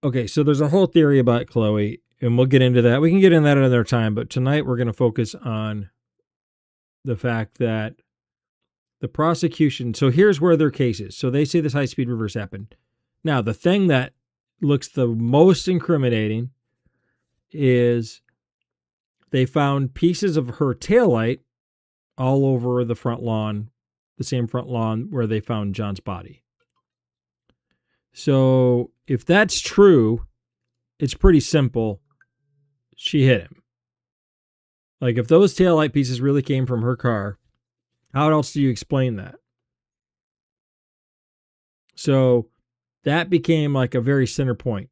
okay, so there's a whole theory about Chloe, and we'll get into that. We can get into that another time, but tonight we're going to focus on the fact that the prosecution. So here's where their case is. So they say this high speed reverse happened. Now, the thing that looks the most incriminating is they found pieces of her taillight all over the front lawn, the same front lawn where they found John's body. So if that's true, it's pretty simple. She hit him. Like if those taillight pieces really came from her car, how else do you explain that? So that became like a very center point.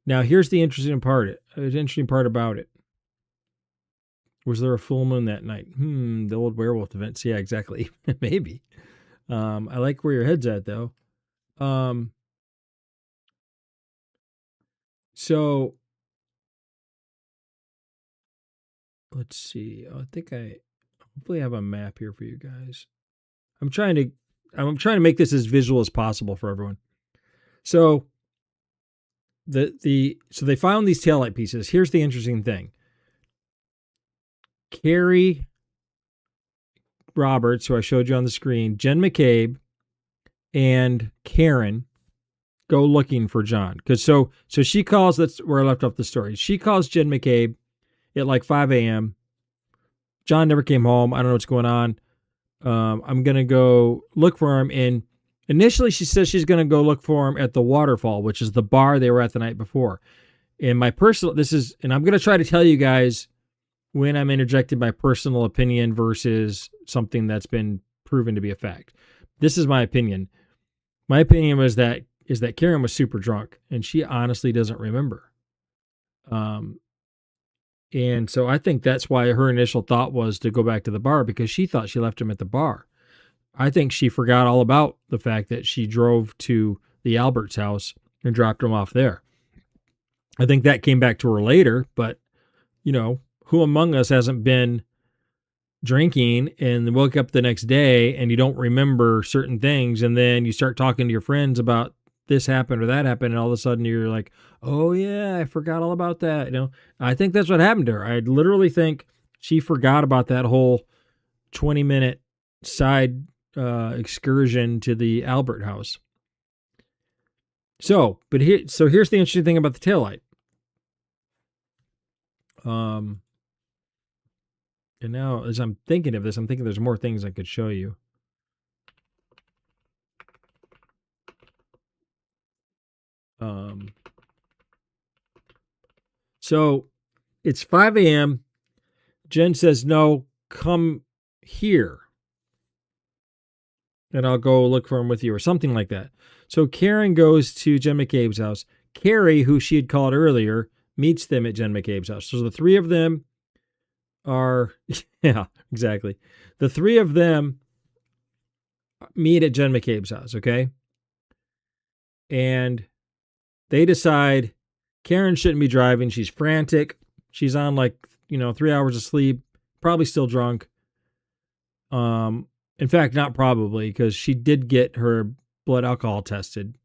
Now here's the interesting part. About it. Was there a full moon that night? The old werewolf events. Yeah, exactly. Maybe. I like where your head's at though. So let's see. I think I hopefully have a map here for you guys. I'm trying to make this as visual as possible for everyone. So so they found these taillight pieces. Here's the interesting thing. Carrie Roberts, who I showed you on the screen, Jen McCabe, and Karen go looking for John. Because so she calls, that's where I left off the story. She calls Jen McCabe at like 5 a.m. John never came home. I don't know what's going on. I'm going to go look for him. And initially she says she's going to go look for him at the Waterfall, which is the bar they were at the night before. And I'm going to try to tell you guys when I'm interjecting my personal opinion versus something that's been proven to be a fact. This is my opinion. My opinion is that Karen was super drunk and she honestly doesn't remember. And so I think that's why her initial thought was to go back to the bar, because she thought she left him at the bar. I think she forgot all about the fact that she drove to the Albert's house and dropped him off there. I think that came back to her later, but who among us hasn't been drinking and woke up the next day and you don't remember certain things, and then you start talking to your friends about this happened or that happened, and all of a sudden you're like, oh yeah, I forgot all about that. I think that's what happened to her. I literally think she forgot about that whole 20-minute side excursion to the Albert house. So here's the interesting thing about the taillight. And now as I'm thinking of this, I'm thinking there's more things I could show you. So it's 5 a.m. Jen says, no, come here and I'll go look for him with you, or something like that. So Karen goes to Jen McCabe's house. Carrie, who she had called earlier, meets them at Jen McCabe's house. So the three of them are, yeah, exactly. The three of them meet at Jen McCabe's house, okay? And they decide Karen shouldn't be driving. She's frantic. She's on 3 hours of sleep, probably still drunk. In fact, not probably, because she did get her blood alcohol tested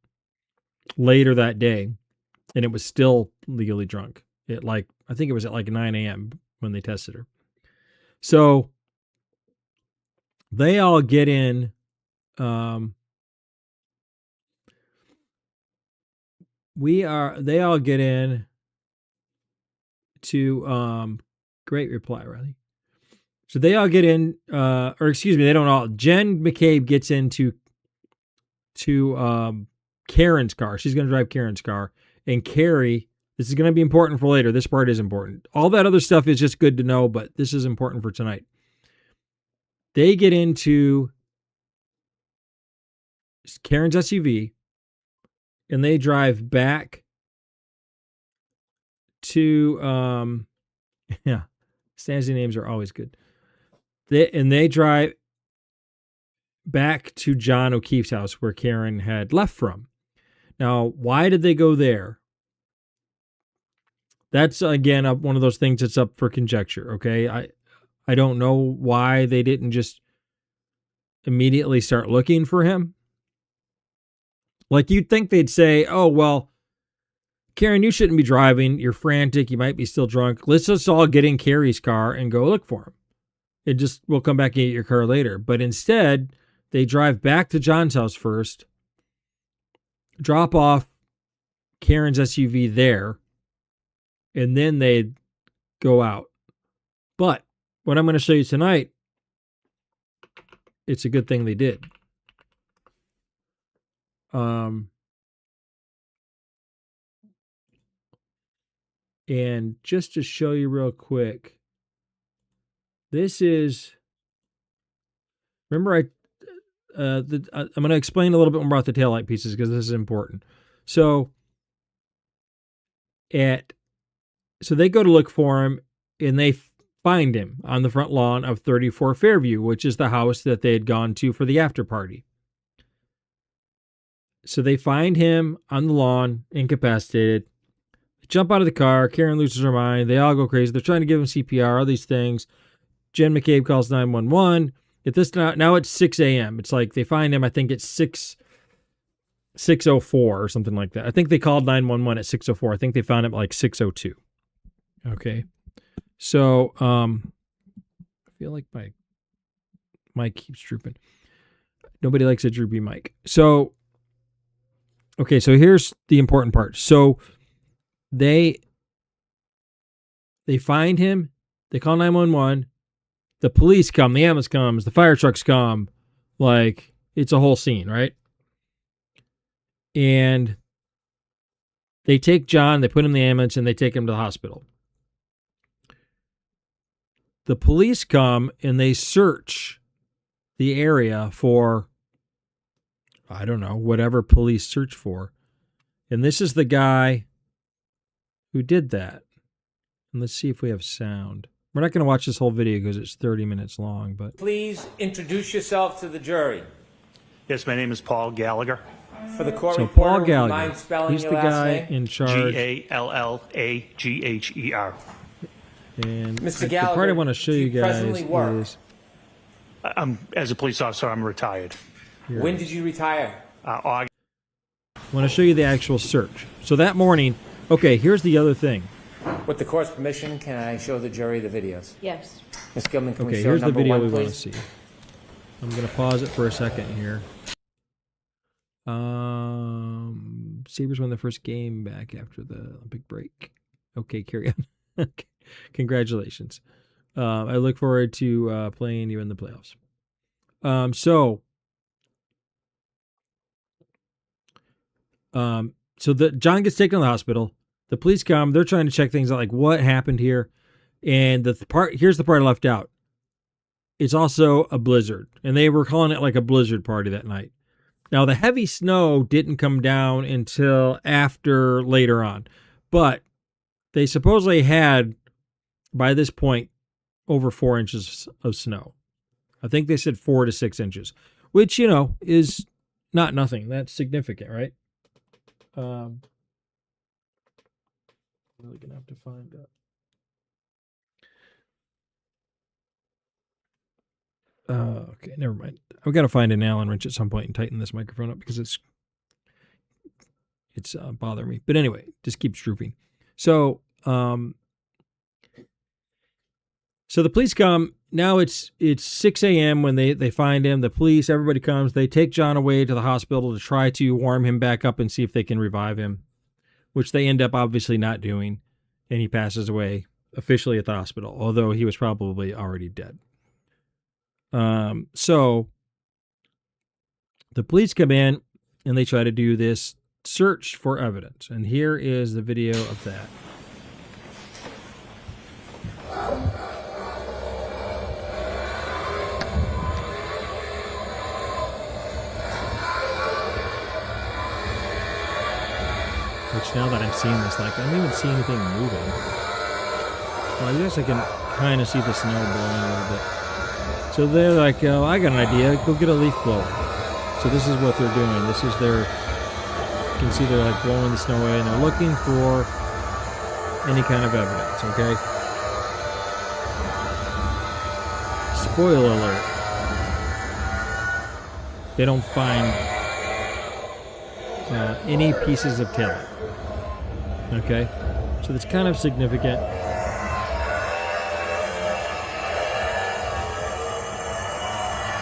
later that day, and it was still legally drunk. I think it was at 9 a.m. when they tested her. So they all get in. They all get in to, great reply, Riley. So they all get in, they don't all. Jen McCabe gets into Karen's car. She's going to drive Karen's car. And Carrie, this is going to be important for later. This part is important. All that other stuff is just good to know, but this is important for tonight. They get into Karen's SUV and they drive back to, yeah, Stanley names are always good. They drive back to John O'Keefe's house where Karen had left from. Now, why did they go there? That's, again, one of those things that's up for conjecture, okay? I don't know why they didn't just immediately start looking for him. Like, you'd think they'd say, oh, well, Karen, you shouldn't be driving. You're frantic. You might be still drunk. Let's just all get in Carrie's car and go look for him. We'll come back and get your car later. But instead, they drive back to John's house first, drop off Karen's SUV there, and then they go out. But what I'm going to show you tonight, it's a good thing they did. And just to show you real quick, this is, remember I'm going to explain a little bit more about the taillight pieces because this is important. So they go to look for him and they find him on the front lawn of 34 Fairview, which is the house that they had gone to for the after party. So they find him on the lawn, incapacitated. They jump out of the car. Karen loses her mind. They all go crazy. They're trying to give him CPR, all these things. Jen McCabe calls 911. Now it's 6 a.m. It's like they find him, I think it's 6:04 or something like that. I think they called 911 at 6:04. I think they found him at like 6:02. Okay. So, I feel like my mic keeps drooping. Nobody likes a droopy mic. So, okay, so here's the important part. So they find him, they call 911, the police come, the ambulance comes, the fire trucks come, like it's a whole scene, right? And they take John, they put him in the ambulance, and they take him to the hospital. The police come and they search the area for, I don't know, whatever police search for. And this is the guy who did that. And let's see if we have sound. We're not going to watch this whole video because it's 30 minutes long, but please introduce yourself to the jury. Yes, my name is Paul Gallagher. For the court so reporter, Paul would you Gallagher, mind spelling he's your the last guy name? in charge. Gallagher. And Mr. the Gallagher, part I want to show do you you guys presently work? is As a police officer, I'm retired. When did you retire? August. I want to show you the actual search. So that morning, okay, here's the other thing. With the court's permission, can I show the jury the videos? Yes. Ms. Gilman, can we Okay, show here's the number video one, we want to please? see. I'm going to pause it for a second here. Sabres won the first game back after the Olympic break. Okay, carry on. Okay. Congratulations. I look forward to playing you in the playoffs. So John gets taken to the hospital. The police come. They're trying to check things out, like what happened here. And here's the part I left out. It's also a blizzard, and they were calling it like a blizzard party that night. Now, the heavy snow didn't come down until after later on, but they supposedly had, by this point, over 4 inches of snow. I think they said 4 to 6 inches, which, is not nothing. That's significant, right? I'm really going to have to find out. Okay, never mind. I've got to find an Allen wrench at some point and tighten this microphone up because it's bothering me. But anyway, just keeps drooping. So the police come. Now it's 6 a.m. when they find him. The police, everybody comes. They take John away to the hospital to try to warm him back up and see if they can revive him, which they end up obviously not doing, and he passes away officially at the hospital, although he was probably already dead. So the police come in and they try to do this search for evidence. And here is the video of that. Which now that I'm seeing this, like, I don't even see anything moving. Well, I guess I can kind of see the snow blowing a little bit. So they're like, oh, I got an idea. Go get a leaf blower. So this is what they're doing. This is you can see they're like blowing the snow away and they're looking for any kind of evidence, okay? Spoiler alert. They don't find any pieces of taillight. Okay, so that's kind of significant.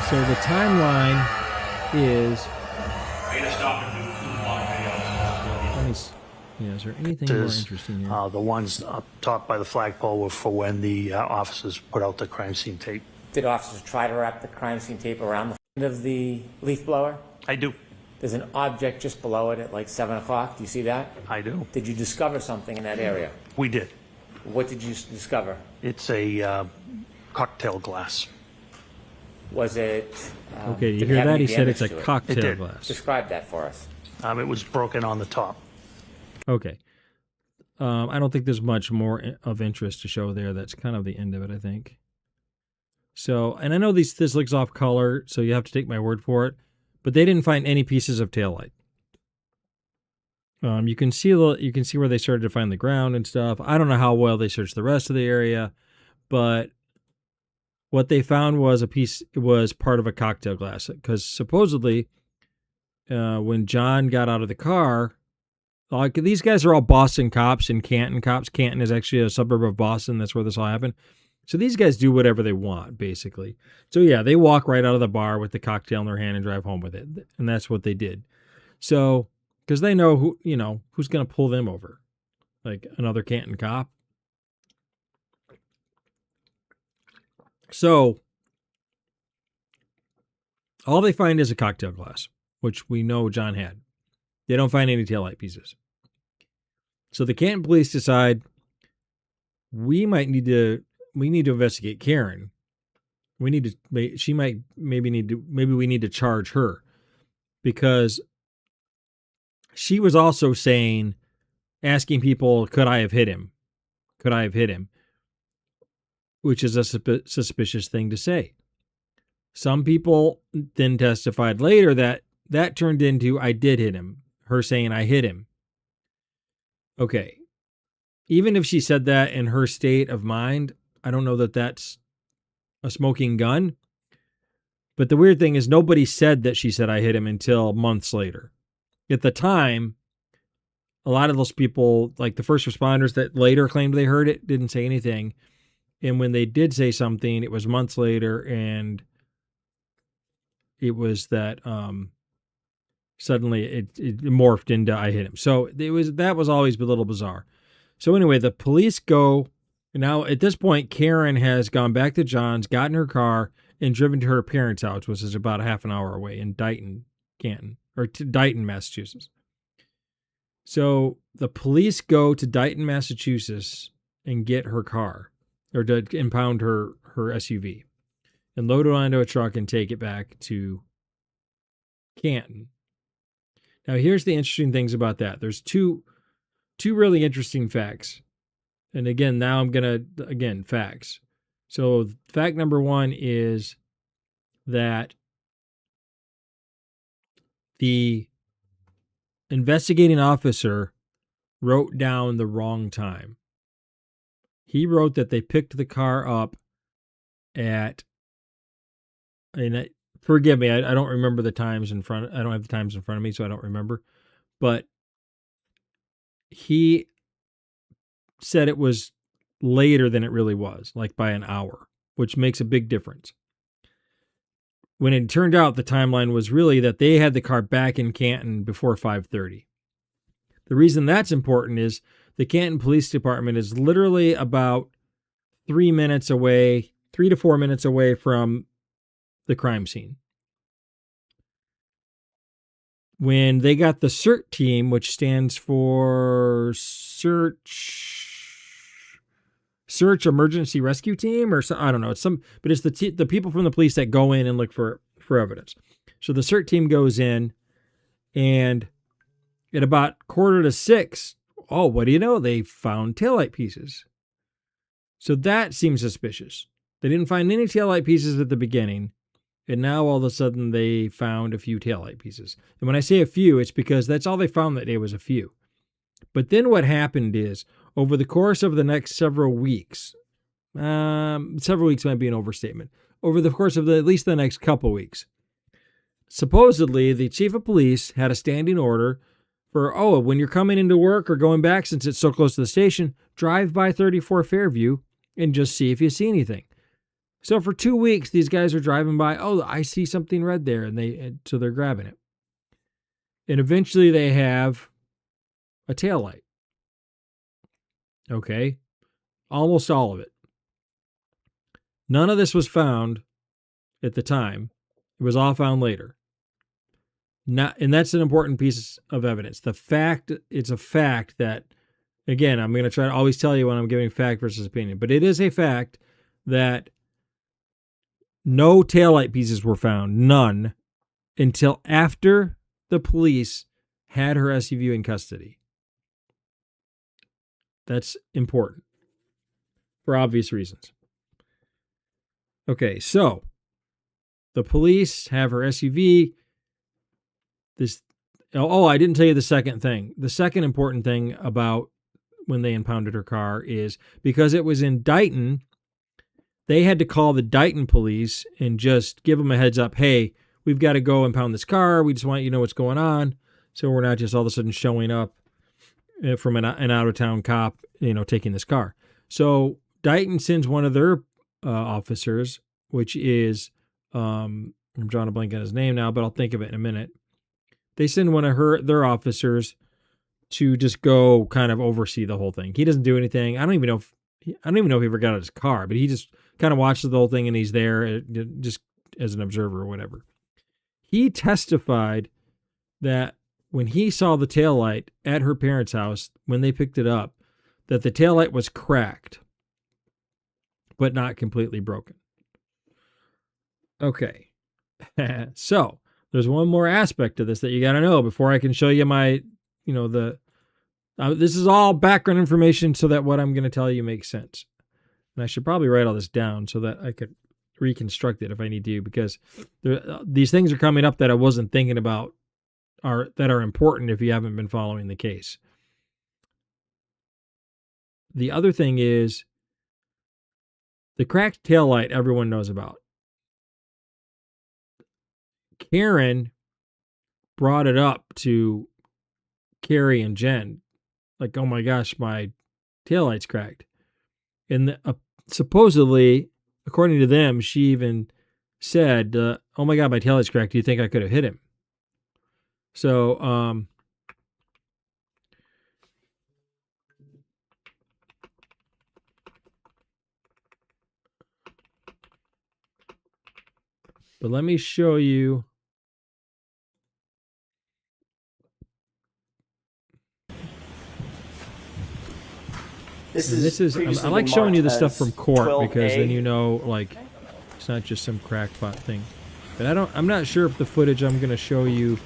So the timeline is. Let me. Yeah, is there anything more interesting here? The ones up top by the flagpole were for when the officers put out the crime scene tape. Did officers try to wrap the crime scene tape around the end of the leaf blower? I do. There's an object just below it at like 7 o'clock. Do you see that? I do. Did you discover something in that area? We did. What did you discover? It's a cocktail glass. Was it... Okay, you did it hear have that? any He said damage it's a to it? cocktail It did. glass. Describe that for us. It was broken on the top. Okay. I don't think there's much more of interest to show there. That's kind of the end of it, I think. So, and I know this looks off color, so you have to take my word for it, but they didn't find any pieces of taillight. You can see where they started to find the ground and stuff. I don't know how well they searched the rest of the area, but what they found was was part of a cocktail glass, because supposedly when John got out of the car, like these guys are all Boston cops and Canton cops. Canton is actually a suburb of Boston. That's where this all happened. So these guys do whatever they want, basically. So yeah, they walk right out of the bar with the cocktail in their hand and drive home with it. And that's what they did. So, because they know who's going to pull them over. Like another Canton cop. So, all they find is a cocktail glass, which we know John had. They don't find any taillight pieces. So the Canton police decide we need to investigate Karen. We need to maybe we need to charge her, because she was also asking people, could I have hit him? Could I have hit him? Which is a suspicious thing to say. Some people then testified later that turned into, I did hit him. Her saying, I hit him. Okay. Even if she said that in her state of mind, I don't know that that's a smoking gun. But the weird thing is nobody said that she said I hit him until months later. At the time, a lot of those people, like the first responders that later claimed they heard it, didn't say anything. And when they did say something, it was months later, and it was that suddenly it morphed into I hit him. So that was always a little bizarre. So anyway, the police go. Now at this point, Karen has gone back to John's, gotten her car, and driven to her parents' house, which is about a half an hour away in Dighton, Massachusetts. So the police go to Dighton, Massachusetts, and get her car, or to impound her SUV, and load it onto a truck and take it back to Canton. Now, here's the interesting things about that. There's two really interesting facts. And again, now I'm going to, facts. So fact number one is that the investigating officer wrote down the wrong time. He wrote that they picked the car up forgive me, I don't remember the times I don't have the times in front of me, so I don't remember. But he said it was later than it really was, like by an hour, which makes a big difference. When it turned out the timeline was really that they had the car back in Canton before 5:30. The reason that's important is the Canton Police Department is literally about 3 to 4 minutes away from the crime scene. When they got the CERT team, which stands for Search Emergency Rescue Team, or I don't know, but it's the people from the police that go in and look for evidence. So the CERT team goes in, and at about 5:45, what do you know? They found taillight pieces. So that seems suspicious. They didn't find any taillight pieces at the beginning. And now all of a sudden they found a few taillight pieces. And when I say a few, it's because that's all they found that day was a few. But then what happened is, over the course of the next several weeks might be an overstatement. Over the course of at least the next couple weeks, supposedly the chief of police had a standing order for, oh, when you're coming into work or going back, since it's so close to the station, drive by 34 Fairview and just see if you see anything. So for 2 weeks, these guys are driving by. Oh, I see something red there. So they're grabbing it. And eventually they have a taillight. Okay. Almost all of it. None of this was found at the time. It was all found later. And that's an important piece of evidence. It's a fact that, again, I'm going to try to always tell you when I'm giving fact versus opinion, but it is a fact that no taillight pieces were found, none, until after the police had her SUV in custody. That's important for obvious reasons. Okay, so the police have her SUV. I didn't tell you the second thing. The second important thing about when they impounded her car is because it was in Dighton, they had to call the Dighton police and just give them a heads up. Hey, we've got to go impound this car. We just want you to know what's going on. So we're not just all of a sudden showing up from an out-of-town cop, taking this car. So Dighton sends one of their officers, which is, I'm drawing a blank on his name now, but I'll think of it in a minute. They send one of their officers to just go kind of oversee the whole thing. He doesn't do anything. I don't even know if he ever got out of his car, but he just kind of watches the whole thing and he's there just as an observer or whatever. He testified that when he saw the taillight at her parents' house, when they picked it up, that the taillight was cracked, but not completely broken. Okay. So there's one more aspect to this that you got to know before I can show you my, this is all background information so that what I'm going to tell you makes sense. And I should probably write all this down so that I could reconstruct it if I need to, because these things are coming up that I wasn't thinking about that are important if you haven't been following the case. The other thing is the cracked taillight everyone knows about. Karen brought it up to Carrie and Jen, like, oh my gosh, my taillight's cracked. And supposedly, according to them, she even said, oh my God, my taillight's cracked. Do you think I could have hit him? So, but let me show you. This is I like showing you the stuff from court 12A. because then it's not just some crackpot thing. But I'm not sure if the footage I'm going to show you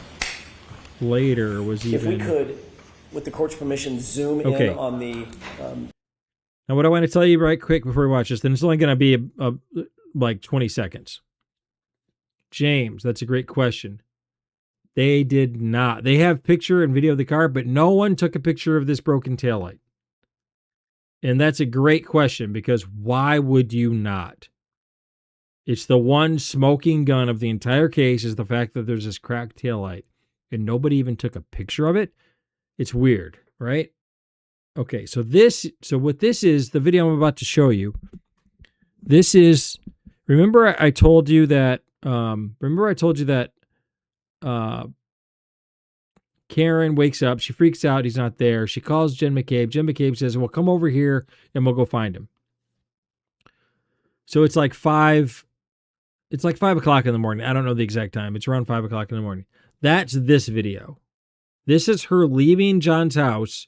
later was even. If we could, with the court's permission, zoom in on the. Now, what I want to tell you right quick before we watch this, then it's only going to be like 20 seconds. James, that's a great question. They did not. They have picture and video of the car, but no one took a picture of this broken taillight. And that's a great question because why would you not? It's the one smoking gun of the entire case is the fact that there's this cracked taillight and nobody even took a picture of it. It's weird, right? Okay, so what this is, the video I'm about to show you, this is, remember I told you that Karen wakes up, she freaks out, he's not there. She calls Jen McCabe. Jen McCabe says, well, come over here and we'll go find him. So it's like 5 o'clock in the morning. I don't know the exact time. It's around 5 o'clock in the morning. That's this video. This is her leaving John's house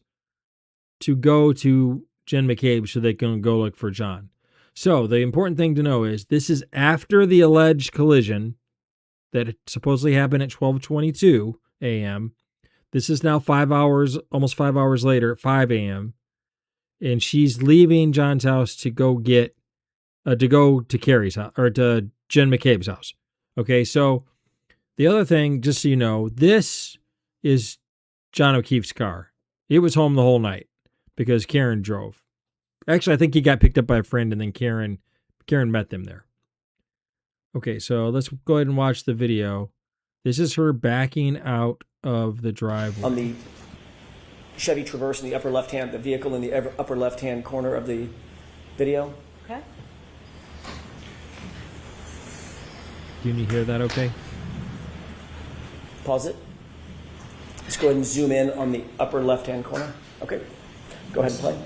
to go to Jen McCabe so they can go look for John. So the important thing to know is this is after the alleged collision that supposedly happened at 12:22 a.m. This is now almost 5 hours later at 5 a.m. And she's leaving John's house to go to Carrie's house or to Jen McCabe's house. Okay, so the other thing, just so you know, this is John O'Keefe's car. It was home the whole night because Karen drove. Actually, I think he got picked up by a friend and then Karen met them there. Okay, so let's go ahead and watch the video. This is her backing out of the driveway. On the Chevy Traverse in the upper left-hand, the vehicle in the upper left-hand corner of the video. Okay. Can you hear that okay? Pause it. Just go ahead and zoom in on the upper left-hand corner. Okay. Go ahead and play.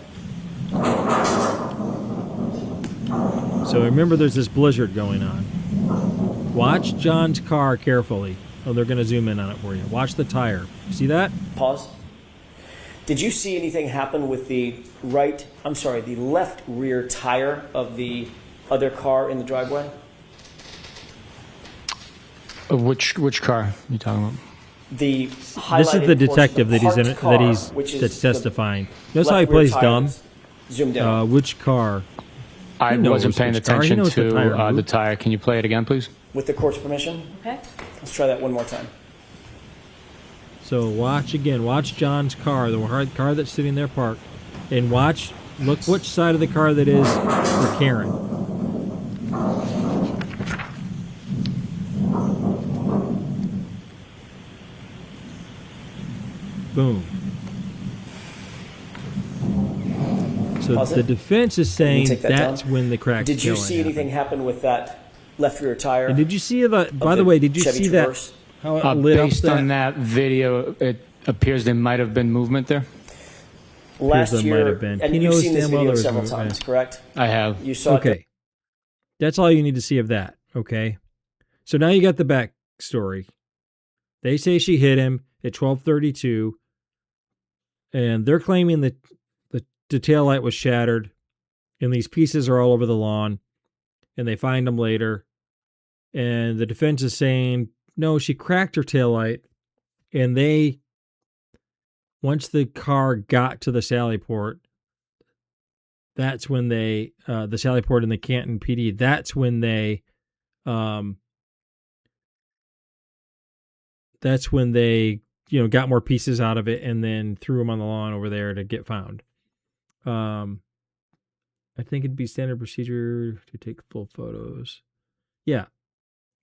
So remember there's this blizzard going on. Watch John's car carefully. Oh, they're going to zoom in on it for you. Watch the tire. See that? Pause. Did you see anything happen with the left rear tire of the other car in the driveway? Which car are you talking about? The This is the detective that he's in it, that's testifying. Notice how he plays dumb. Zoomed in. Which car? I wasn't paying attention to the tire. Can you play it again, please? With the court's permission? Okay. Let's try that one more time. So watch again. Watch John's car, the car that's sitting there parked, and look which side of the car that is for Karen. Boom. So the defense is saying that's when the crack. Did you see anything happen with that left rear tire? And did you see that? By the way, did you see that? How it lit up based on that video, it appears there might have been movement there. Last year, might have been. and you've seen this video several times, correct? I have. You saw it. Okay. That's all you need to see of that, okay? So now you got the backstory. They say she hit him at 12:32, and they're claiming that the taillight was shattered, and these pieces are all over the lawn, and they find them later. And the defense is saying, no, she cracked her taillight, and once the car got to the Sally Port, that's when the Sally Port and the Canton PD, that's when they got more pieces out of it and then threw them on the lawn over there to get found. I think it'd be standard procedure to take full photos. Yeah,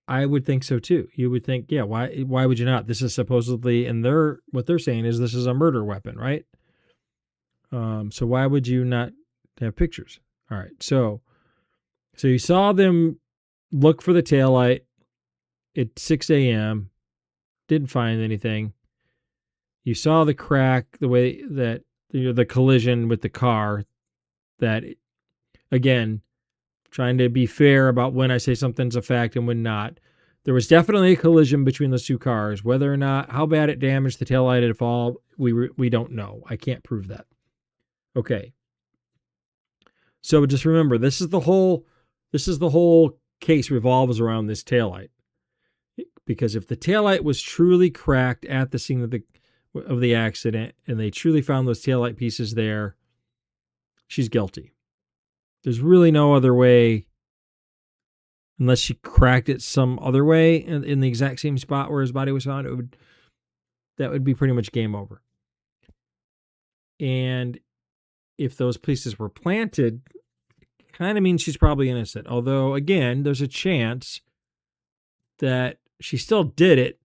I would think so too. You would think, yeah, why would you not? This is supposedly, and what they're saying is this is a murder weapon, right? So why would you not have pictures? All right, so you saw them look for the taillight at 6 a.m., didn't find anything. You saw the crack, the way that the collision with the car, that, again, trying to be fair about when I say something's a fact and when not. There was definitely a collision between those two cars. Whether or not, how bad it damaged the taillight at all, we don't know. I can't prove that. Okay. So just remember, this is the whole case revolves around this taillight. Because if the taillight was truly cracked at the scene of the accident and they truly found those taillight pieces there, she's guilty. There's really no other way, unless she cracked it some other way in the exact same spot where his body was found. That would be pretty much game over. And if those pieces were planted, kind of means she's probably innocent. Although, again, there's a chance that she still did it,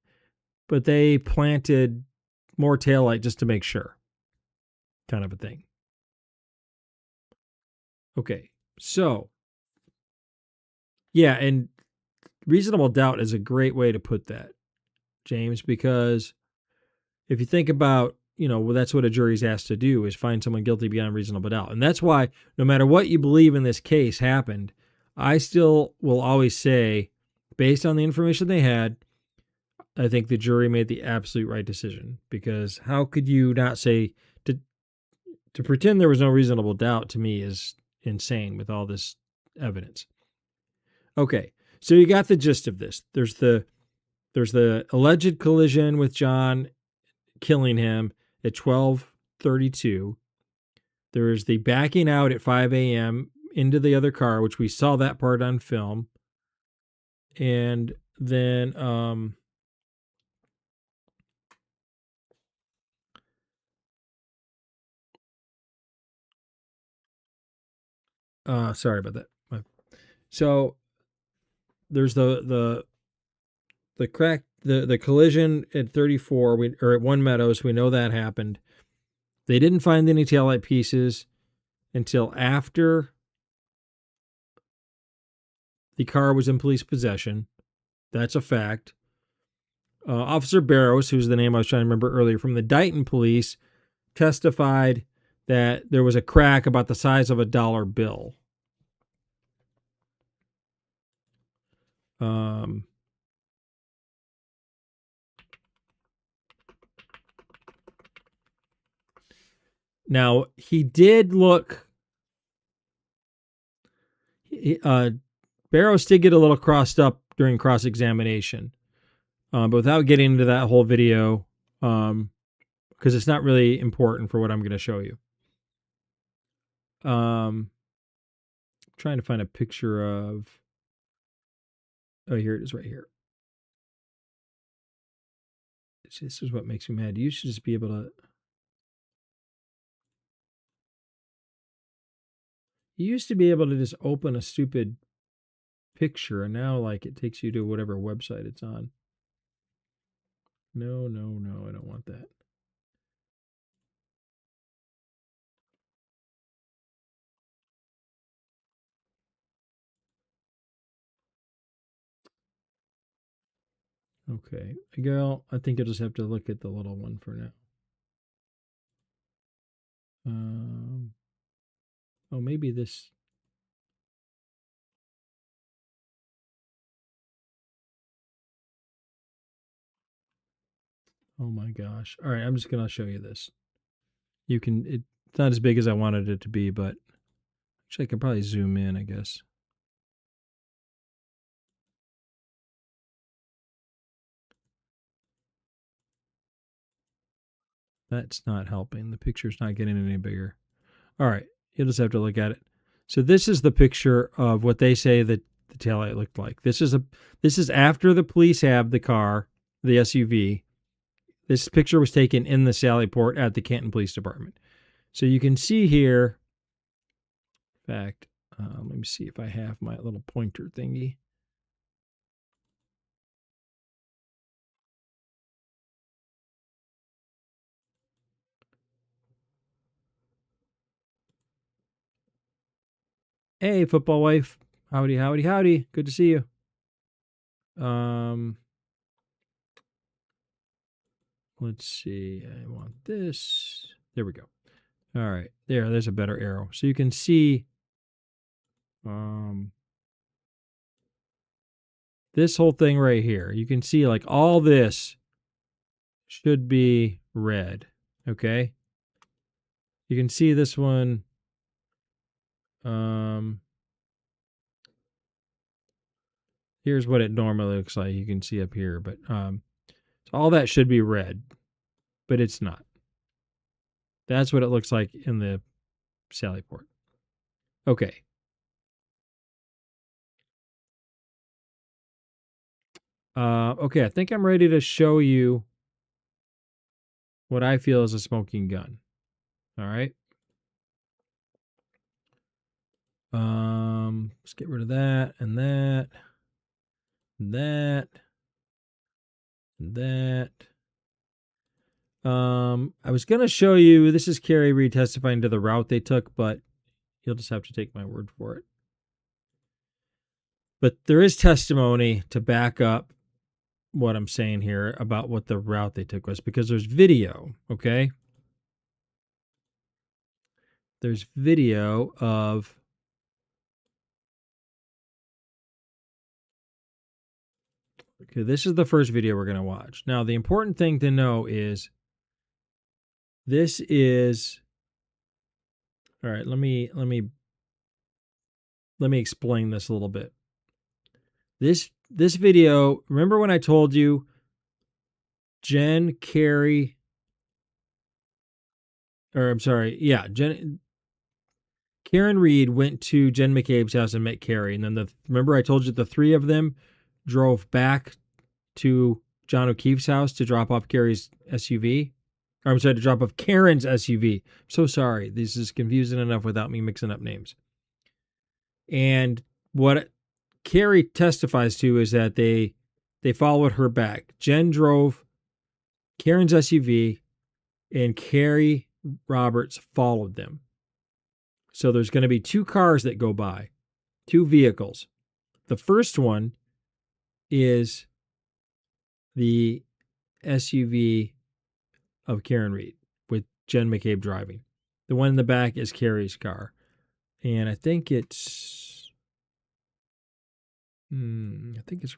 but they planted more taillight just to make sure, kind of a thing. Okay, so, yeah, and reasonable doubt is a great way to put that, James, because if you think about, that's what a jury's asked to do, is find someone guilty beyond reasonable doubt. And that's why, no matter what you believe in this case happened, I still will always say, based on the information they had, I think the jury made the absolute right decision. Because how could you not say, to pretend there was no reasonable doubt, to me is insane with all this evidence. Okay, so you got the gist of this. There's the alleged collision with John killing him at 12:32. There's the backing out at 5 a.m. into the other car, which we saw that part on film. And then sorry about that. So there's the crack, the collision at 34, or at One Meadows. We know that happened. They didn't find any taillight pieces until after the car was in police possession. That's a fact. Officer Barrows, who's the name I was trying to remember earlier, from the Dighton police, testified that there was a crack about the size of a dollar bill. Now, he did look... Barrows did get a little crossed up during cross-examination. But without getting into that whole video, because it's not really important for what I'm going to show you. Trying to find a picture of... Oh, here it is right here. This is what makes me mad. You should just be able to... You used to be able to just open a stupid picture, and now, like, it takes you to whatever website it's on. No, I don't want that. Okay, girl, I think you'll just have to look at the little one for now. Oh, maybe this... Oh my gosh. All right, I'm just going to show you this. You can... It's not as big as I wanted it to be, but... Actually, I could probably zoom in, I guess. That's not helping. The picture's not getting any bigger. All right, you'll just have to look at it. So this is the picture of what they say that the taillight looked like. This is after the police have the car, the SUV. This picture was taken in the Sally Port at the Canton Police Department. So you can see here, in fact, let me see if I have my little pointer thingy. Hey, football wife. Howdy, howdy, howdy. Good to see you. Let's see. I want this. There we go. All right. There's a better arrow. So you can see this whole thing right here. You can see like all this should be red. Okay. You can see this one. Here's what it normally looks like. You can see up here, but so all that should be red, but it's not. That's what it looks like in the Sally Port. Okay. Okay, I think I'm ready to show you what I feel is a smoking gun. All right. Let's get rid of that and that, and that, and that. I was gonna show you, this is Carrie Reed testifying to the route they took, but you'll just have to take my word for it. But there is testimony to back up what I'm saying here about what the route they took was, because there's video, okay? There's video of okay, this is the first video we're going to watch. Now, the important thing to know is this is all right, let me explain this a little bit. This video, remember when I told you Karen Reed went to Jen McCabe's house and met Carrie, and then remember I told you the three of them drove back to John O'Keefe's house to drop off Carrie's SUV? Or I'm sorry, to drop off Karen's SUV. So sorry. This is confusing enough without me mixing up names. And what Carrie testifies to is that they followed her back. Jen drove Karen's SUV, and Carrie Roberts followed them. So there's going to be 2 cars that go by, 2 vehicles. The first one is the SUV of Karen Reed with Jen McCabe driving. The one in the back is Carrie's car. And I think it's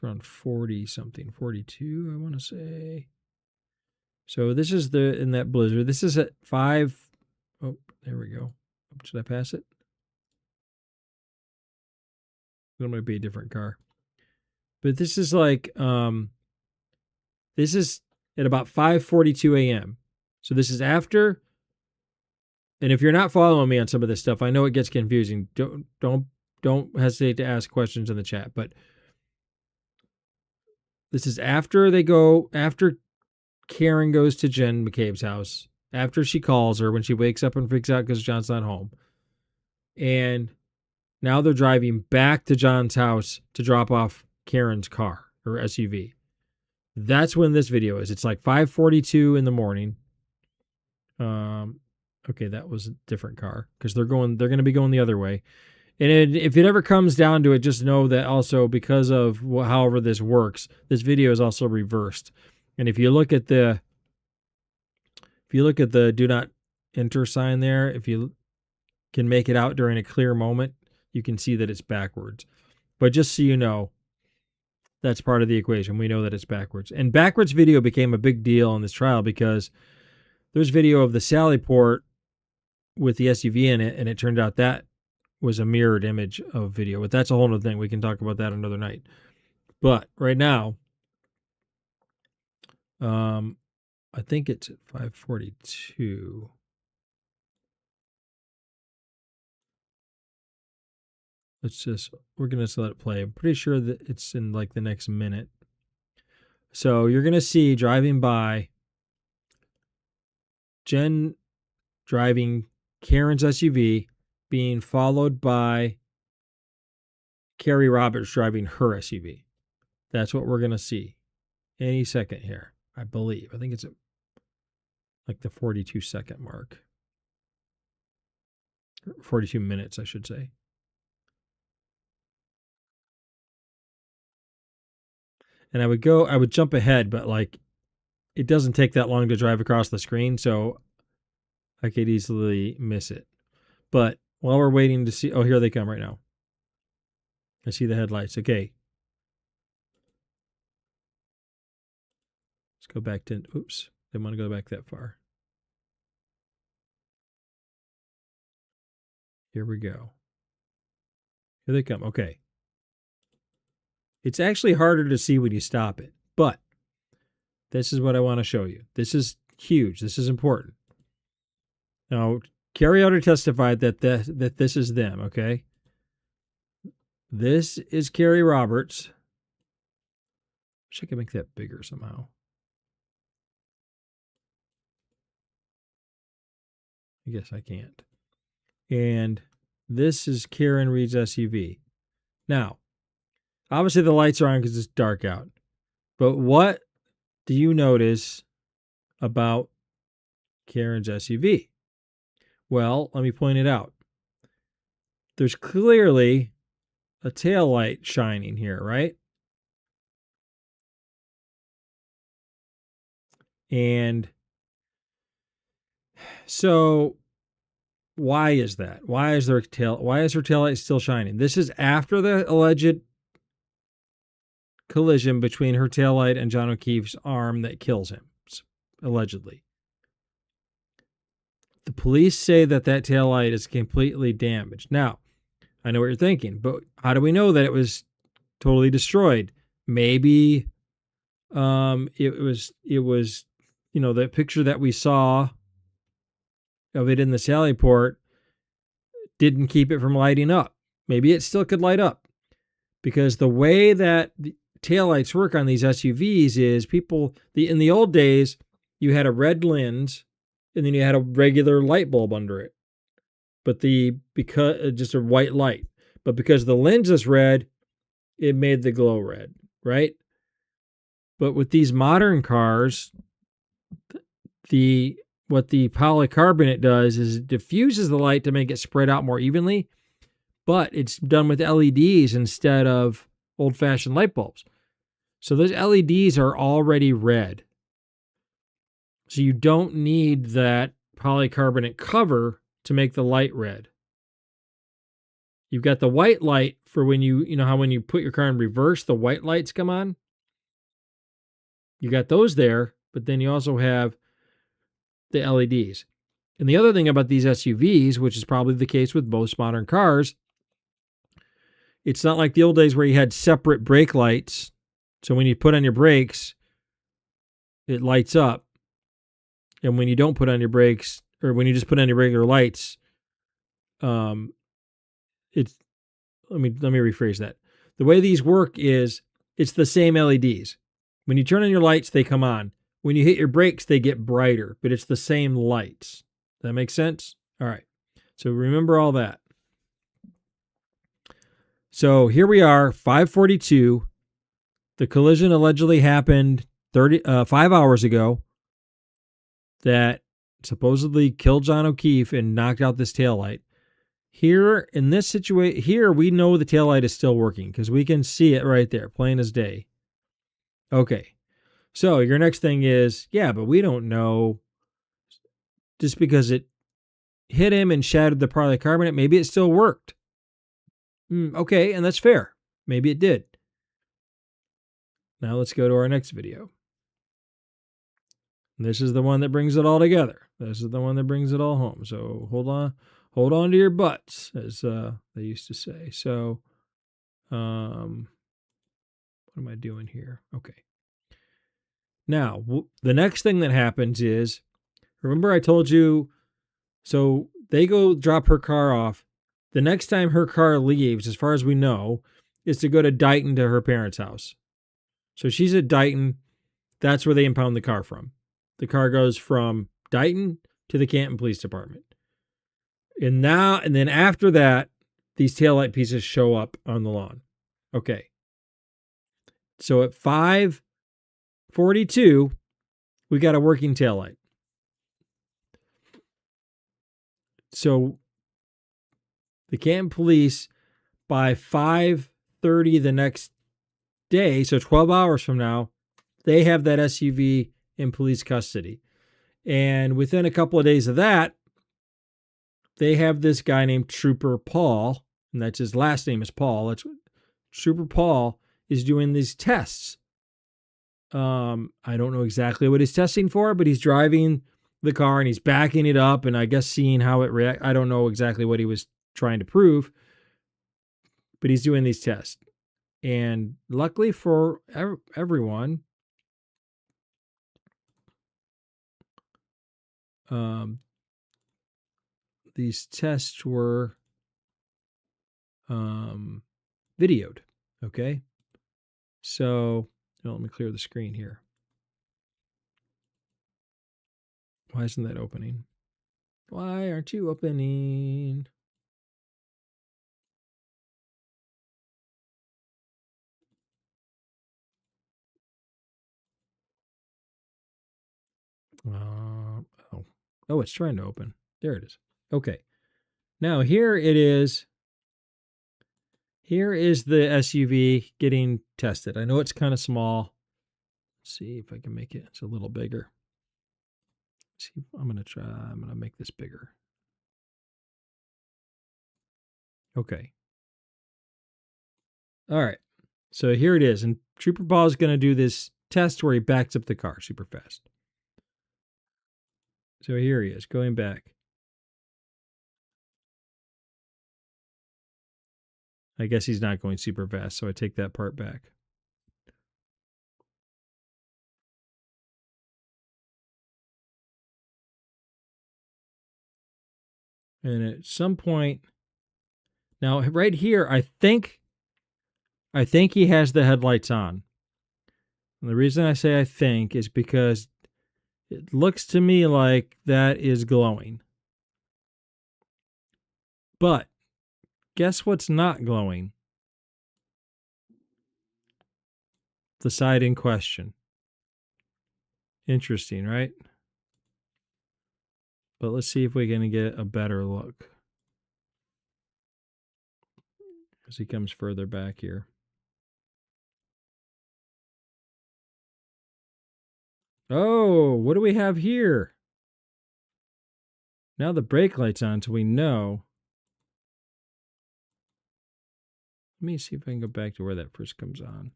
around 40 something, 42, I want to say. So this is in that Blizzard. This is at 5. Oh, there we go. Should I pass it? It might be a different car. But this is like, this is at about 5:42 a.m. So this is after. And if you're not following me on some of this stuff, I know it gets confusing. Don't hesitate to ask questions in the chat. But this is after Karen goes to Jen McCabe's house, after she calls her when she wakes up and freaks out because John's not home. And now they're driving back to John's house to drop off Karen's car or SUV. That's when this video is. It's like 5:42 in the morning. Okay, that was a different car because they're going to be going the other way. And if it ever comes down to it, just know that also because of however this works, this video is also reversed. And if you look at the do not enter sign there, if you can make it out during a clear moment, you can see that it's backwards. But just so you know, that's part of the equation. We know that it's backwards. And backwards video became a big deal in this trial because there's video of the Sally Port with the SUV in it, and it turned out that was a mirrored image of video. But that's a whole other thing. We can talk about that another night. But right now, I think it's at 5:42. We're going to let it play. I'm pretty sure that it's in like the next minute. So you're going to see driving by Jen driving Karen's SUV being followed by Carrie Roberts driving her SUV. That's what we're going to see any second here, I believe. I think it's at like the 42-second mark. 42 minutes, I should say. And I would jump ahead, but like it doesn't take that long to drive across the screen, so I could easily miss it. But while we're waiting to see, oh, here they come right now. I see the headlights. Okay. Let's go back to, oops, didn't want to go back that far. Here we go. Here they come. Okay. It's actually harder to see when you stop it, but this is what I want to show you. This is huge. This is important. Now, Carrie already testified that this is them, okay? This is Carrie Roberts. Wish I could make that bigger somehow. I guess I can't. And this is Karen Reed's SUV. Now, obviously the lights are on because it's dark out. But what do you notice about Karen's SUV? Well, let me point it out. There's clearly a tail light shining here, right? And so why is that? Why is her tail light still shining? This is after the alleged collision between her taillight and John O'Keefe's arm that kills him, allegedly. The police say that taillight is completely damaged. Now, I know what you're thinking, but how do we know that it was totally destroyed? Maybe it was the picture that we saw of it in the Sally Port didn't keep it from lighting up. Maybe it still could light up, because the way that the taillights work on these SUVs is in the old days, you had a red lens and then you had a regular light bulb under it. But because just a white light. But because the lens is red, it made the glow red, right? But with these modern cars, what the polycarbonate does is it diffuses the light to make it spread out more evenly, but it's done with LEDs instead of old-fashioned light bulbs. So those LEDs are already red. So you don't need that polycarbonate cover to make the light red. You've got the white light for when you know how when you put your car in reverse, the white lights come on? You got those there, but then you also have the LEDs. And the other thing about these SUVs, which is probably the case with most modern cars, it's not like the old days where you had separate brake lights. So when you put on your brakes, it lights up. And when you don't put on your brakes, or when you just put on your regular lights, it's let me rephrase that. The way these work is it's the same LEDs. When you turn on your lights, they come on. When you hit your brakes, they get brighter, but it's the same lights. Does that make sense? All right. So remember all that. So here we are, 5:42. The collision allegedly happened 5 hours ago that supposedly killed John O'Keefe and knocked out this taillight. Here, in this situation, here we know the taillight is still working because we can see it right there, plain as day. Okay. So your next thing is, yeah, but we don't know just because it hit him and shattered the polycarbonate, maybe it still worked. Okay, and that's fair. Maybe it did. Now let's go to our next video. This is the one that brings it all together. This is the one that brings it all home. So hold on to your butts, as they used to say. So, what am I doing here? Okay. Now, the next thing that happens is, remember I told you, so they go drop her car off. The next time her car leaves, as far as we know, is to go to Dighton to her parents' house. So she's at Dighton. That's where they impound the car from. The car goes from Dighton to the Canton Police Department. And then after that, these taillight pieces show up on the lawn. Okay. So at 5:42, we got a working taillight. So the Canton Police, by 5:30 the next day, so 12 hours from now, they have that SUV in police custody. And within a couple of days of that, they have this guy named Trooper Paul, and that's his last name is Paul. Trooper Paul is doing these tests. I don't know exactly what he's testing for, but he's driving the car and he's backing it up and I guess seeing how it reacts. I don't know exactly what he was trying to prove, but he's doing these tests. And luckily for everyone, these tests were videoed. Okay. So let me clear the screen here. Why isn't that opening? Why aren't you opening? Oh, it's trying to open. There it is. Okay. Now here it is. Here is the SUV getting tested. I know it's kind of small. Let's see if I can make it. It's a little bigger. See, I'm going to make this bigger. Okay. All right. So here it is. And Trooper Paul is going to do this test where he backs up the car super fast. So here he is going back. I guess he's not going super fast, so I take that part back. And at some point, now right here, I think he has the headlights on. And the reason I say I think is because it looks to me like that is glowing. But guess what's not glowing? The side in question. Interesting, right? But let's see if we can get a better look as he comes further back here. Oh, what do we have here? Now the brake light's on, so we know. Let me see if I can go back to where that first comes on.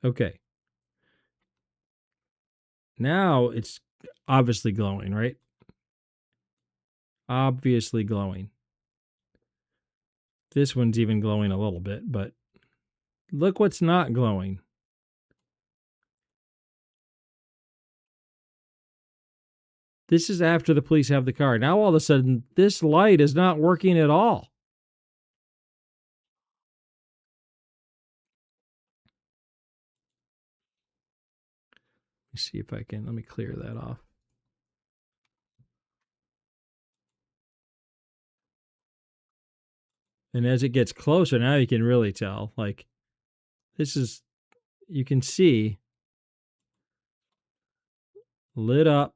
Okay. Now it's obviously glowing, right? Obviously glowing. This one's even glowing a little bit, but look what's not glowing. This is after the police have the car. Now all of a sudden, this light is not working at all. Let me see if I can, let me clear that off. And as it gets closer, now you can really tell, like, this is, you can see, lit up,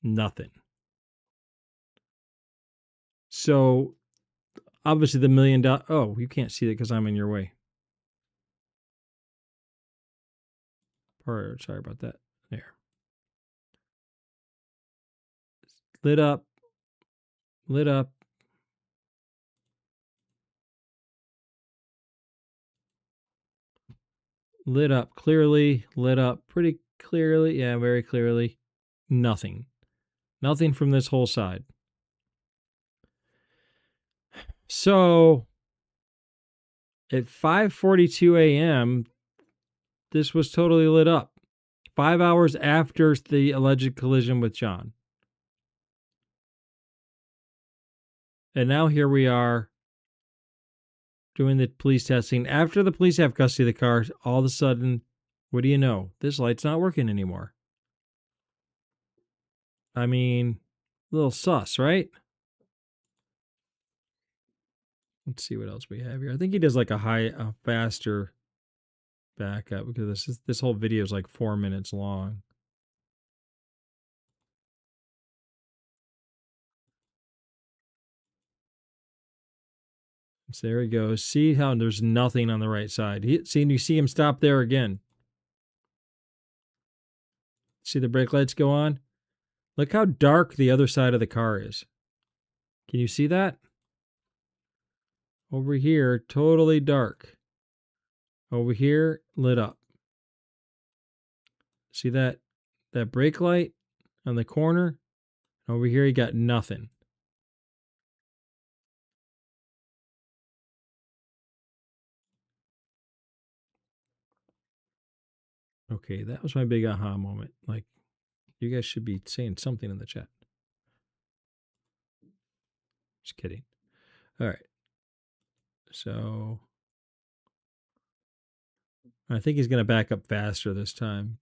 nothing. So obviously the $1 million, oh, you can't see it because I'm in your way. Sorry about that. There. Lit up, lit up. Lit up clearly, lit up pretty clearly. Yeah, very clearly. Nothing. Nothing from this whole side. So at 5:42 a.m., this was totally lit up. 5 hours after the alleged collision with John. And now here we are doing the police testing. After the police have custody of the car, all of a sudden, what do you know? This light's not working anymore. I mean, a little sus, right? Let's see what else we have here. I think he does like a faster backup because this whole video is like 4 minutes long. So there he goes. See how there's nothing on the right side. You see him stop there again. See the brake lights go on? Look how dark the other side of the car is. Can you see that? Over here, totally dark. Over here, lit up. See that brake light on the corner? Over here, you got nothing. Okay, that was my big aha moment. Like, you guys should be saying something in the chat. Just kidding. All right. So I think he's going to back up faster this time.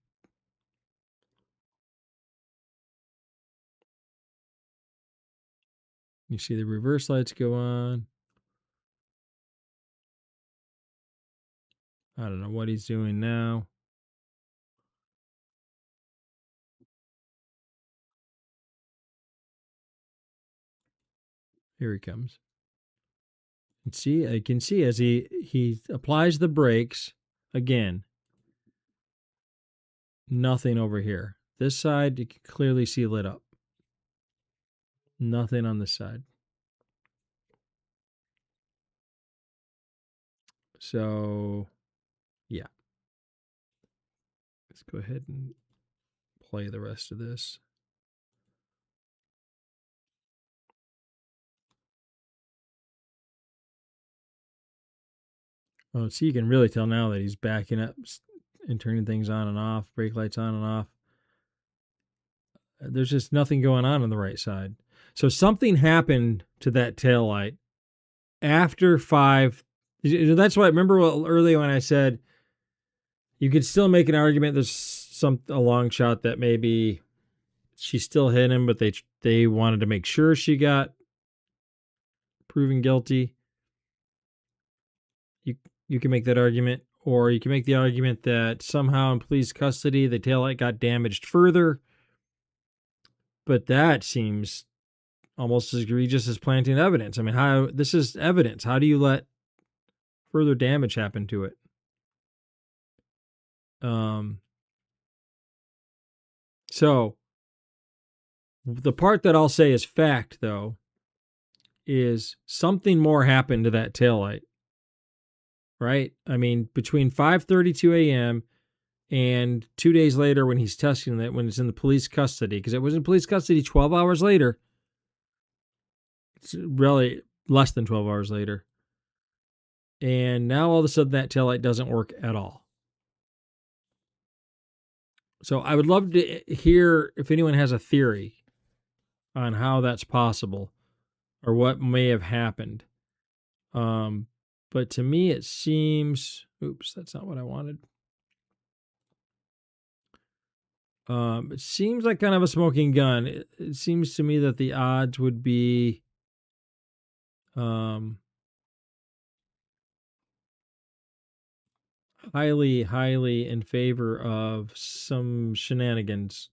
You see the reverse lights go on. I don't know what he's doing now. Here he comes. And see, I can see as he applies the brakes again. Nothing over here. This side you can clearly see lit up. Nothing on this side. So, yeah. Let's go ahead and play the rest of this. Oh, see, you can really tell now that he's backing up and turning things on and off, brake lights on and off. There's just nothing going on the right side. So something happened to that tail light after 5. That's why, remember earlier when I said you could still make an argument there's a long shot that maybe she still hit him, but they wanted to make sure she got proven guilty. You can make that argument. Or you can make the argument that somehow in police custody, the taillight got damaged further. But that seems almost as egregious as planting evidence. I mean, this is evidence. How do you let further damage happen to it? So the part that I'll say is fact, though, is something more happened to that taillight. Right? I mean, between 5:32 a.m. and 2 days later when he's testing it, when it's in the police custody, because it was in police custody 12 hours later. It's really less than 12 hours later. And now all of a sudden that taillight doesn't work at all. So I would love to hear if anyone has a theory on how that's possible or what may have happened. But to me, it seems, oops, that's not what I wanted. It seems like kind of a smoking gun. It seems to me that the odds would be, highly, highly in favor of some shenanigans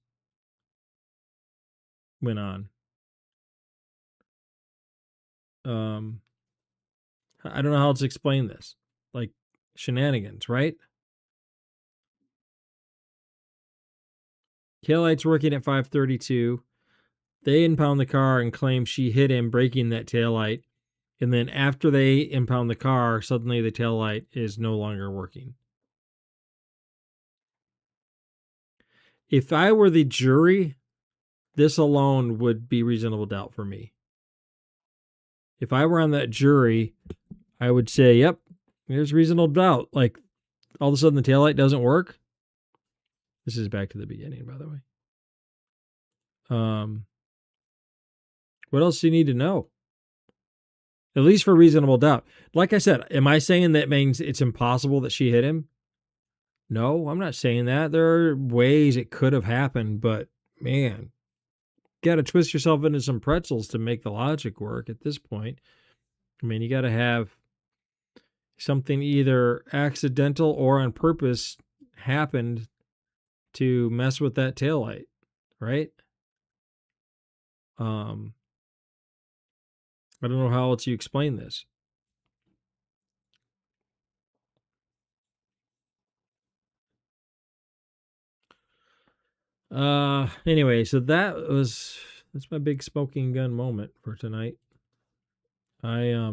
went on. I don't know how else to explain this. Like shenanigans, right? Taillight's working at 5:32. They impound the car and claim she hit him breaking that taillight. And then after they impound the car, suddenly the taillight is no longer working. If I were the jury, this alone would be reasonable doubt for me. If I were on that jury, I would say, yep, there's reasonable doubt. Like, all of a sudden the taillight doesn't work. This is back to the beginning, by the way. What else do you need to know? At least for reasonable doubt. Like I said, am I saying that means it's impossible that she hit him? No, I'm not saying that. There are ways it could have happened, but man, you got to twist yourself into some pretzels to make the logic work at this point. I mean, you got to have something either accidental or on purpose happened to mess with that taillight, right? I don't know how else you explain this. Anyway, so that's my big smoking gun moment for tonight. I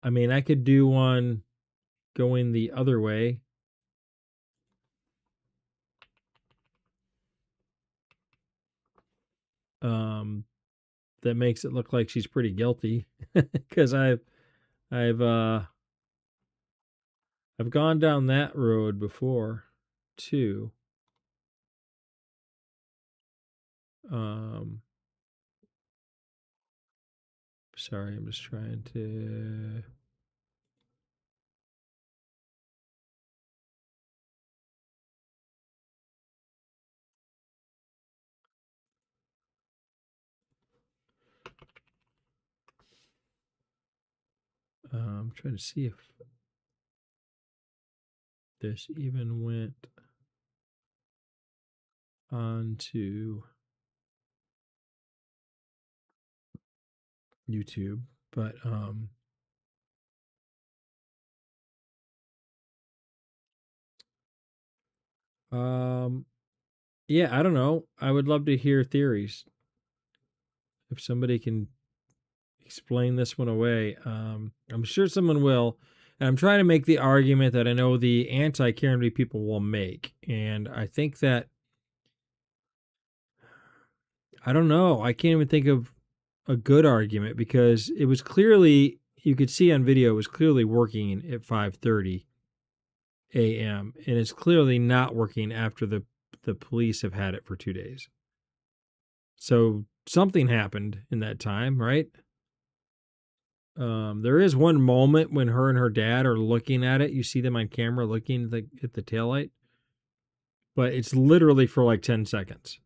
mean, I could do one going the other way. That makes it look like she's pretty guilty because I've gone down that road before too. Sorry, I'm just trying to. I'm trying to see if this even went onto YouTube, but yeah, I don't know. I would love to hear theories. If somebody can explain this one away, I'm sure someone will. And I'm trying to make the argument that I know the anti-Karen Read people will make. And I think that, I don't know. I can't even think of a good argument because it was clearly, you could see on video, it was clearly working at 5:30 a.m. And it's clearly not working after the police have had it for 2 days. So something happened in that time, right? There is one moment when her and her dad are looking at it. You see them on camera looking at the taillight, but it's literally for like 10 seconds.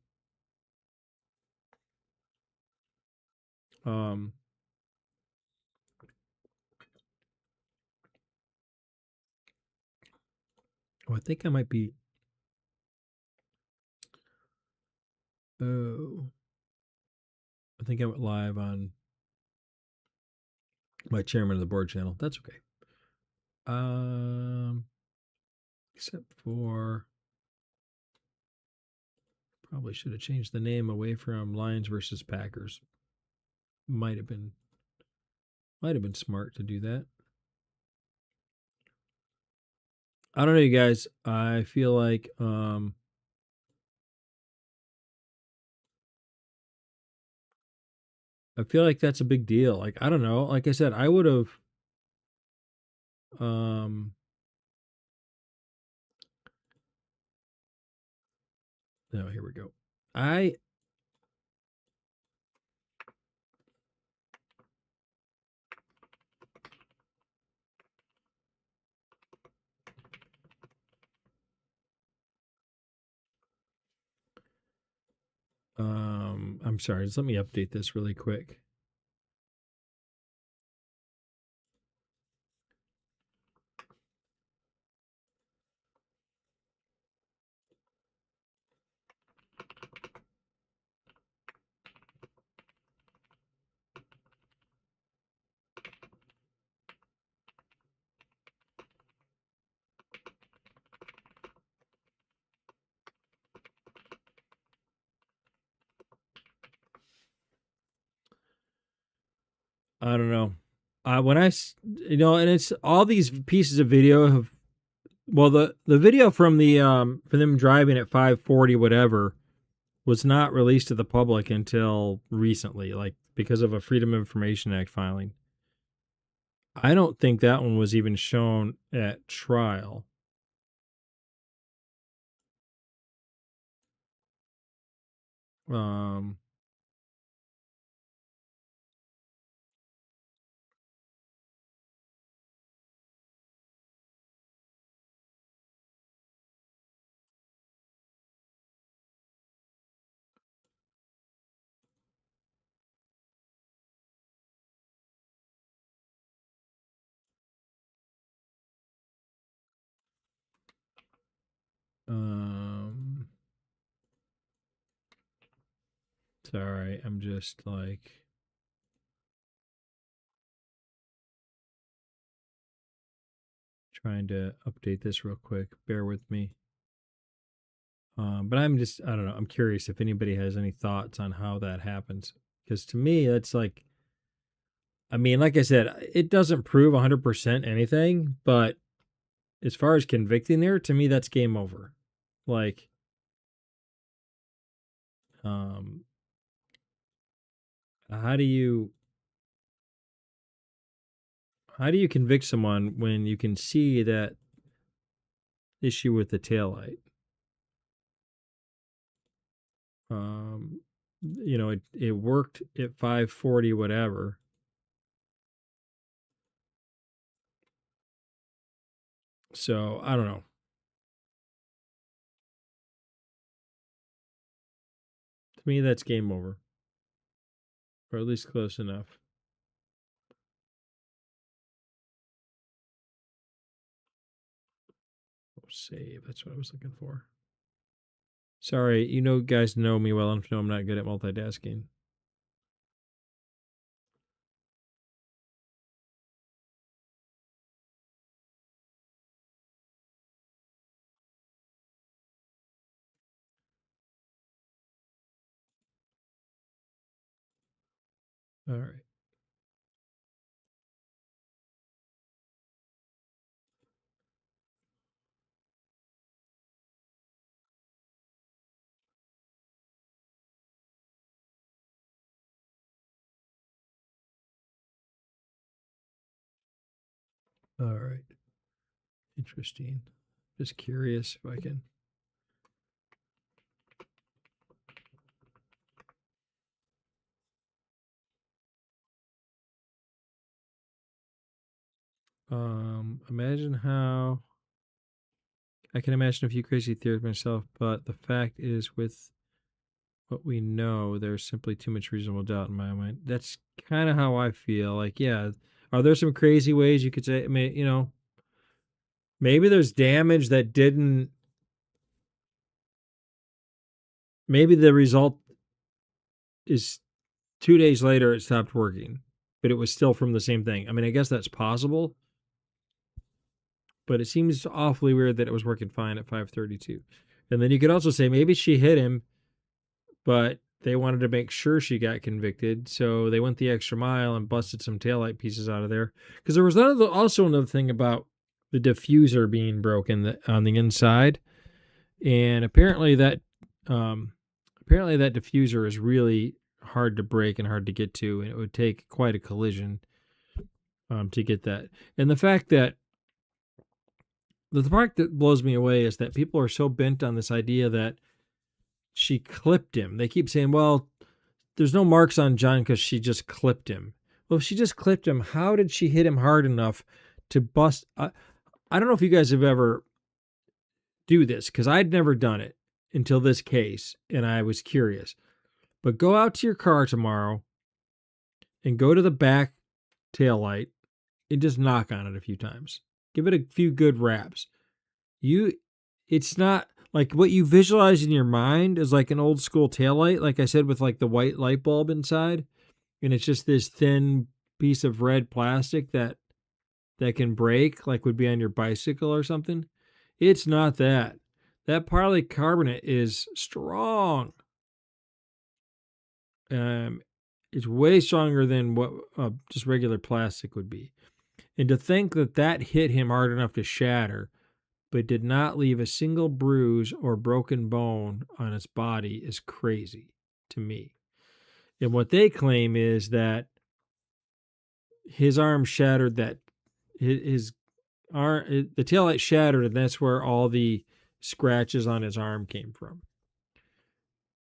Oh, I think I might be. Oh, I think I went live on my chairman of the board channel. That's okay. Except for probably should have changed the name away from Lions versus Packers. Might have been smart to do that. I don't know, you guys. I feel like that's a big deal. Like, I don't know. Like I said, I would have no, here we go. I I'm sorry, just let me update this really quick. I don't know. When I, and it's all these pieces of video have, well, the video from from them driving at 540 whatever was not released to the public until recently, like because of a Freedom of Information Act filing. I don't think that one was even shown at trial. Um, um, sorry, I'm just like trying to update this real quick. Bear with me. But I don't know. I'm curious if anybody has any thoughts on how that happens. Because to me, it's like, I mean, like I said, it doesn't prove 100% anything, but as far as convicting there, to me, that's game over. Like, um, how do you convict someone when you can see that issue with the taillight? It worked at 540 whatever. So I don't know. To me, that's game over, or at least close enough. Save. That's what I was looking for. Sorry, guys know me well enough to know I'm not good at multitasking. All right. All right. Interesting. Just curious if I can. Imagine how. I can imagine a few crazy theories myself, but the fact is, with what we know, there's simply too much reasonable doubt in my mind. That's kind of how I feel. Like, yeah, are there some crazy ways you could say? I mean, Maybe there's damage that didn't. Maybe the result is 2 days later it stopped working, but it was still from the same thing. I mean, I guess that's possible, but it seems awfully weird that it was working fine at 5:32. And then you could also say maybe she hit him, but they wanted to make sure she got convicted, so they went the extra mile and busted some taillight pieces out of there. Because there was also another thing about the diffuser being broken on the inside, and apparently that diffuser is really hard to break and hard to get to, and it would take quite a collision to get that. And the part that blows me away is that people are so bent on this idea that she clipped him. They keep saying, well, there's no marks on John because she just clipped him. Well, if she just clipped him, how did she hit him hard enough to bust? I don't know if you guys have ever do this, because I'd never done it until this case, and I was curious. But go out to your car tomorrow and go to the back taillight and just knock on it a few times. Give it a few good raps. It's not like what you visualize in your mind is like an old school taillight, like I said, with like the white light bulb inside. And it's just this thin piece of red plastic that can break, like would be on your bicycle or something. It's not that. That polycarbonate is strong. It's way stronger than what just regular plastic would be. And to think that hit him hard enough to shatter, but did not leave a single bruise or broken bone on its body is crazy to me. And what they claim is that his arm shattered, the taillight shattered, and that's where all the scratches on his arm came from.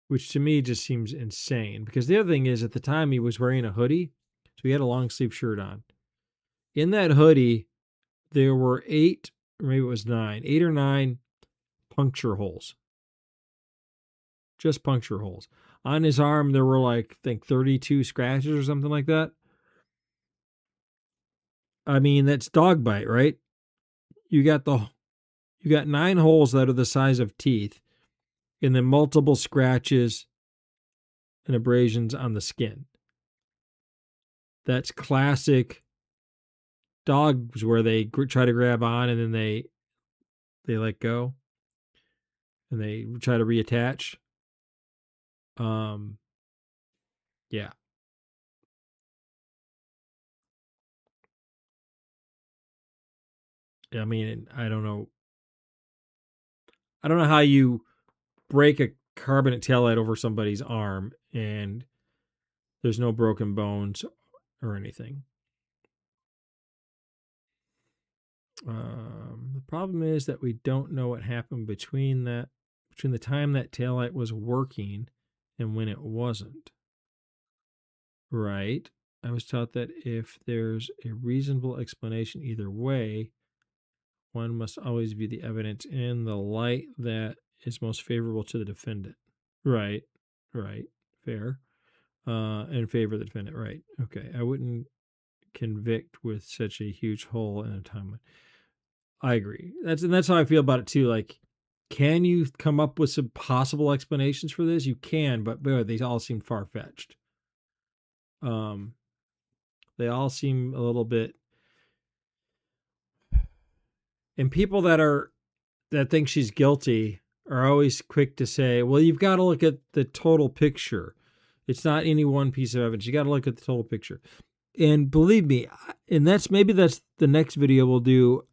Which to me just seems insane. Because the other thing is, at the time he was wearing a hoodie, so he had a long sleeve shirt on. In that hoodie, there were 8 or 9 puncture holes. Just puncture holes. On his arm, there were I think 32 scratches or something like that. I mean, that's dog bite, right? You got 9 holes that are the size of teeth, and then multiple scratches and abrasions on the skin. That's classic dogs, where they try to grab on and then they let go and they try to reattach. Yeah. I mean, I don't know how you break a carbonate taillight over somebody's arm and there's no broken bones or anything. The problem is that we don't know what happened between the time that taillight was working and when it wasn't. Right? I was taught that if there's a reasonable explanation either way, one must always view the evidence in the light that is most favorable to the defendant. Right. Fair. In favor of the defendant. Right. Okay. I wouldn't convict with such a huge hole in a timeline. I agree. That's how I feel about it too. Like, can you come up with some possible explanations for this? You can, but boy, they all seem far-fetched. They all seem a little bit. And people that think she's guilty are always quick to say, well, you've got to look at the total picture. It's not any one piece of evidence. You got to look at the total picture. And believe me, and that's the next video we'll do.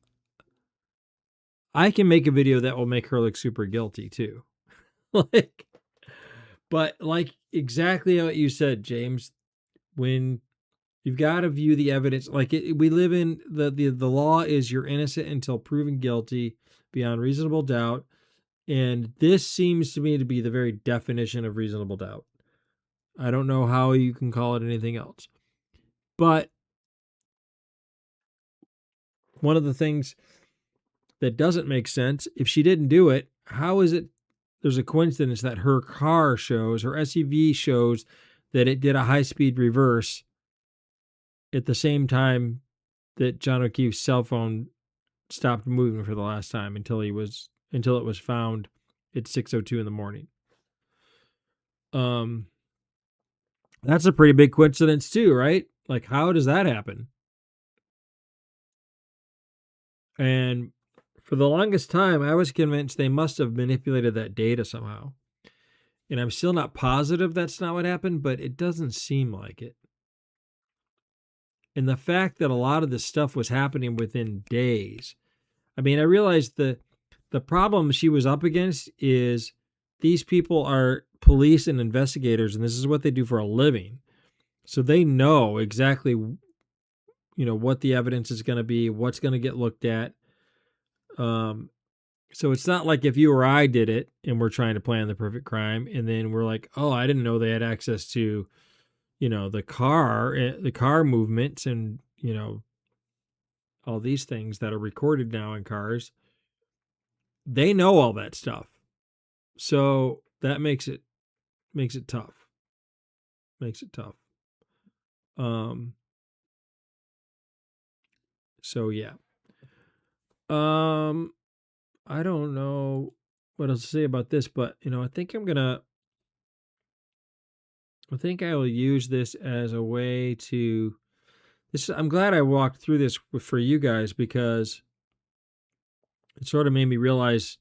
I can make a video that will make her look super guilty too. But exactly what you said, James, when you've got to view the evidence, we live in the law is you're innocent until proven guilty beyond reasonable doubt. And this seems to me to be the very definition of reasonable doubt. I don't know how you can call it anything else. But one of the things that doesn't make sense, if she didn't do it, how is it there's a coincidence that her SUV shows that it did a high-speed reverse at the same time that John O'Keefe's cell phone stopped moving for the last time until it was found at 6:02 in the morning. That's a pretty big coincidence too, right? Like, how does that happen? And for the longest time, I was convinced they must have manipulated that data somehow. And I'm still not positive that's not what happened, but it doesn't seem like it. And the fact that a lot of this stuff was happening within days. I mean, I realized the problem she was up against is these people are police and investigators, and this is what they do for a living. So they know exactly, what the evidence is going to be, what's going to get looked at. So it's not like if you or I did it and we're trying to plan the perfect crime, and then we're like, oh, I didn't know they had access to, the car movements and, all these things that are recorded now in cars. They know all that stuff. So that makes it tough. Makes it tough. So yeah. I don't know what else to say about this, but I think I will use this as a way to I'm glad I walked through this for you guys, because it sort of made me realize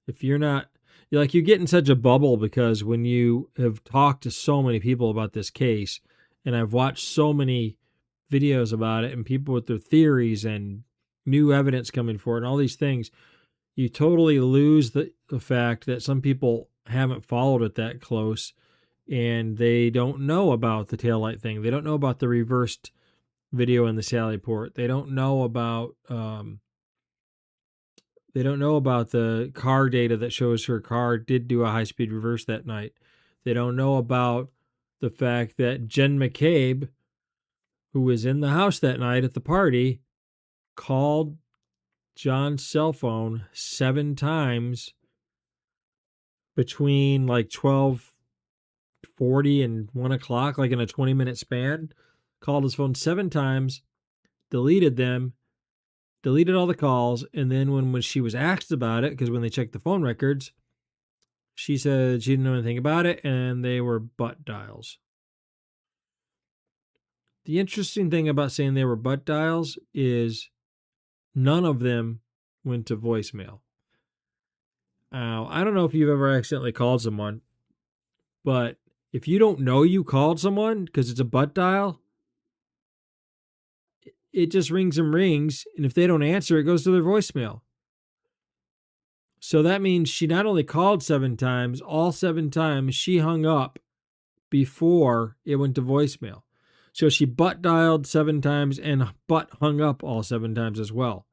if you're not, you get in such a bubble, because when you have talked to so many people about this case, and I've watched so many videos about it and people with their theories and new evidence coming forward and all these things, you totally lose the fact that some people haven't followed it that close, and they don't know about the taillight thing. They don't know about the reversed video in the Sally port. They don't know about the car data that shows her car did do a high-speed reverse that night. They don't know about the fact that Jen McCabe, who was in the house that night at the party, called John's cell phone 7 times between like 12:40 and 1 o'clock, like in a 20-minute span. Called his phone 7 times, deleted them, deleted all the calls, and then when she was asked about it, because when they checked the phone records, she said she didn't know anything about it, and they were butt dials. The interesting thing about saying they were butt dials is none of them went to voicemail. Now, I don't know if you've ever accidentally called someone, but if you don't know you called someone because it's a butt dial, it just rings and rings, and if they don't answer, it goes to their voicemail. So that means she not only called 7 times, all 7 times she hung up before it went to voicemail. So she butt dialed 7 times and butt hung up all 7 times as well.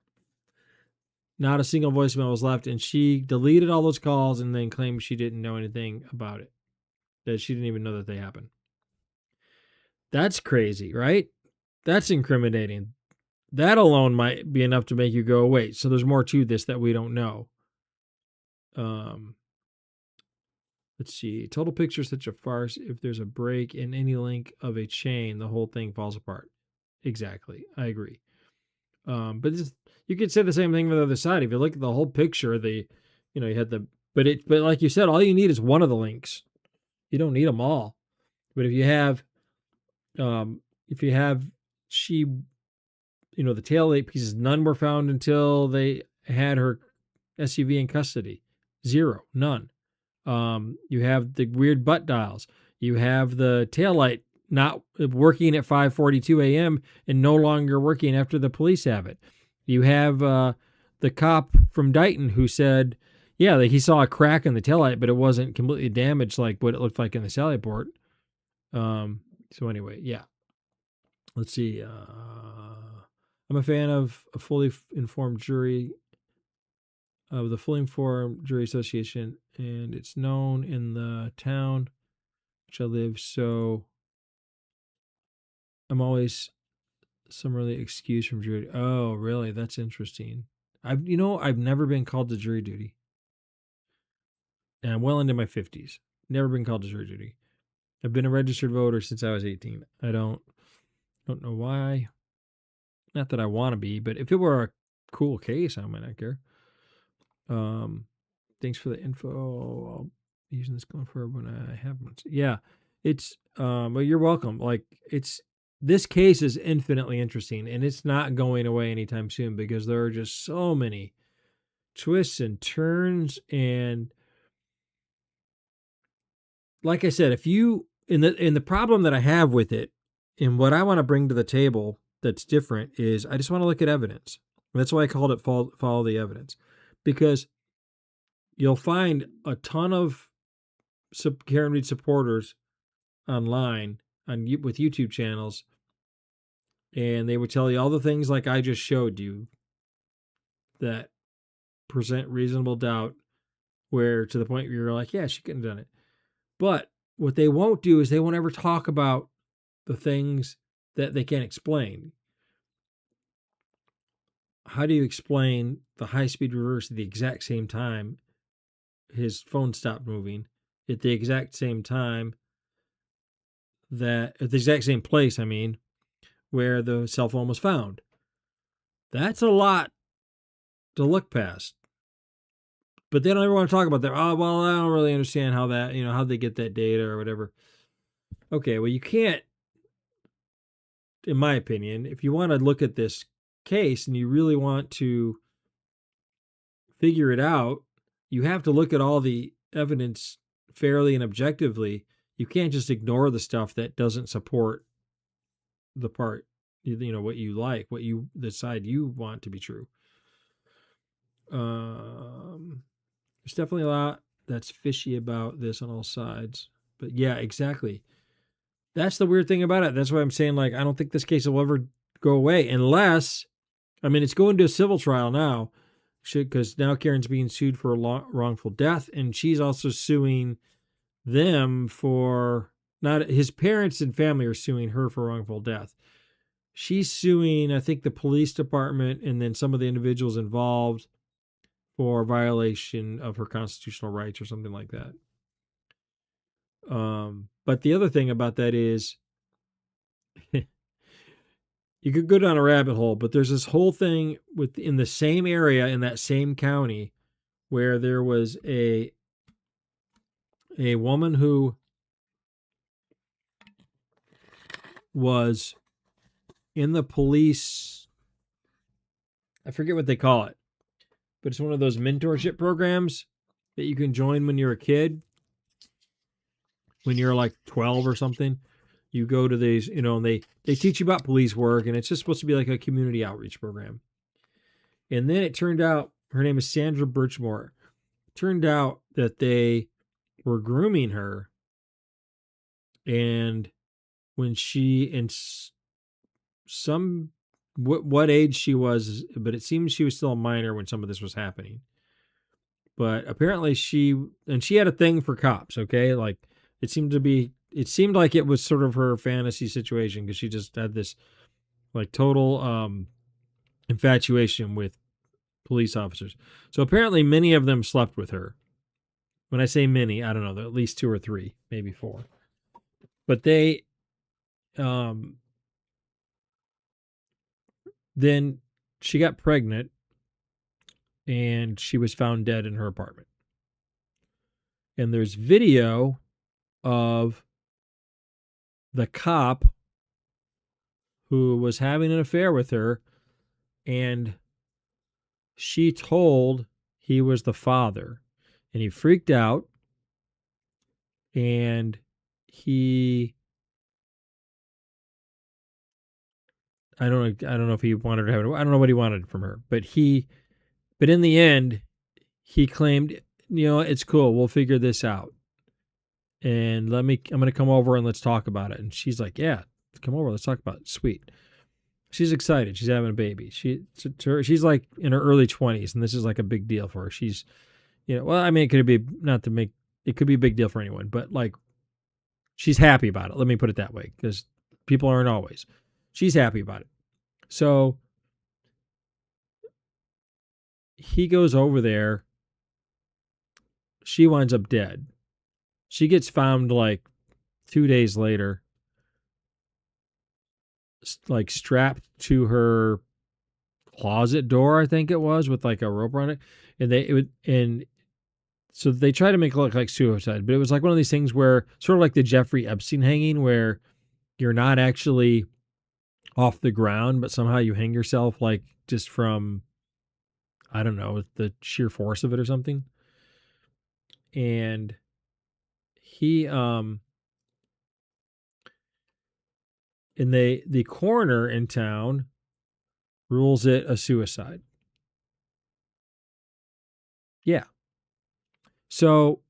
Not a single voicemail was left, and she deleted all those calls and then claimed she didn't know anything about it, that she didn't even know that they happened. That's crazy, right? That's incriminating. That alone might be enough to make you go, wait, so there's more to this that we don't know. Let's see. Total picture is such a farce. If there's a break in any link of a chain, the whole thing falls apart. Exactly. I agree. But you could say the same thing with the other side. If you look at the whole picture, you had but like you said, all you need is one of the links. You don't need them all. But if you have, the taillight pieces, none were found until they had her SUV in custody. 0, none. You have the weird butt dials. You have the taillight not working at 5:42 a.m. and no longer working after the police have it. You have the cop from Dighton who said, yeah, he saw a crack in the taillight, but it wasn't completely damaged like what it looked like in the Sally port. So anyway, yeah. Let's see. I'm a fan of a fully informed jury, of the Fully Informed Jury Association, and it's known in the town which I live, so I'm always summarily excused from jury. Oh, really? That's interesting. I've never been called to jury duty. And I'm well into my 50s. Never been called to jury duty. I've been a registered voter since I was 18. I don't know why. Not that I want to be, but if it were cool case. I might not care. Thanks for the info. I'll be using this going forward when I have one. Yeah, it's well, you're welcome. Like this case is infinitely interesting, and it's not going away anytime soon because there are just so many twists and turns. And like I said, if you in the problem that I have with it, and what I want to bring to the table that's different is I just want to look at evidence. That's why I called it follow the evidence, because you'll find a ton of Karen Reed supporters online with YouTube channels, and they would tell you all the things like I just showed you that present reasonable doubt, where to the point where you're like, yeah, she couldn't have done it. But what they won't do is they won't ever talk about the things that they can't explain. How do you explain the high-speed reverse at the exact same time his phone stopped moving, at the exact same time at the exact same place, where the cell phone was found? That's a lot to look past. But they don't ever want to talk about that. Oh, well, I don't really understand how that, how they get that data or whatever. Okay, well, you can't, in my opinion, if you want to look at this case and you really want to figure it out, you have to look at all the evidence fairly and objectively. You can't just ignore the stuff that doesn't support the part, what you like, what you decide you want to be true. There's definitely a lot that's fishy about this on all sides. But yeah, exactly. That's the weird thing about it. That's why I'm saying, like, I don't think this case will ever go away unless, it's going to a civil trial now, because now Karen's being sued for wrongful death, and she's also suing them for his parents and family are suing her for wrongful death. She's suing, I think, the police department and then some of the individuals involved for violation of her constitutional rights or something like that. But the other thing about that is you could go down a rabbit hole, but there's this whole thing in the same area in that same county where there was a woman who was in the police, I forget what they call it, but it's one of those mentorship programs that you can join when you're a kid. When you're like 12 or something, you go to these, and they teach you about police work, and it's just supposed to be like a community outreach program. And then it turned out, her name is Sandra Birchmore. It turned out that they were grooming her. And when she, in what age she was, but it seems she was still a minor when some of this was happening. But apparently she had a thing for cops, okay? Like, it seemed like it was sort of her fantasy situation, because she just had this like total infatuation with police officers. So apparently many of them slept with her. When I say many, I don't know, at least 2 or 3, maybe 4. But they then she got pregnant and she was found dead in her apartment. And there's video of the cop who was having an affair with her, and she told he was the father, and he freaked out, and I don't know if he wanted to have it. I don't know what he wanted from her, but in the end, he claimed, it's cool. We'll figure this out. And I'm going to come over and let's talk about it. And she's like, yeah, come over. Let's talk about it. Sweet. She's excited. She's having a baby. She's like in her early 20s, and this is like a big deal for her. She's, it could be it could be a big deal for anyone, but like, she's happy about it. Let me put it that way, because people aren't always. She's happy about it. So he goes over there. She winds up dead. She gets found like 2 days later, like strapped to her closet door, I think it was, with like a rope around it. And so they tried to make it look like suicide, but it was like one of these things where sort of like the Jeffrey Epstein hanging, where you're not actually off the ground, but somehow you hang yourself like just from, I don't know, the sheer force of it or something. And he, and the coroner in town rules it a suicide. Yeah. So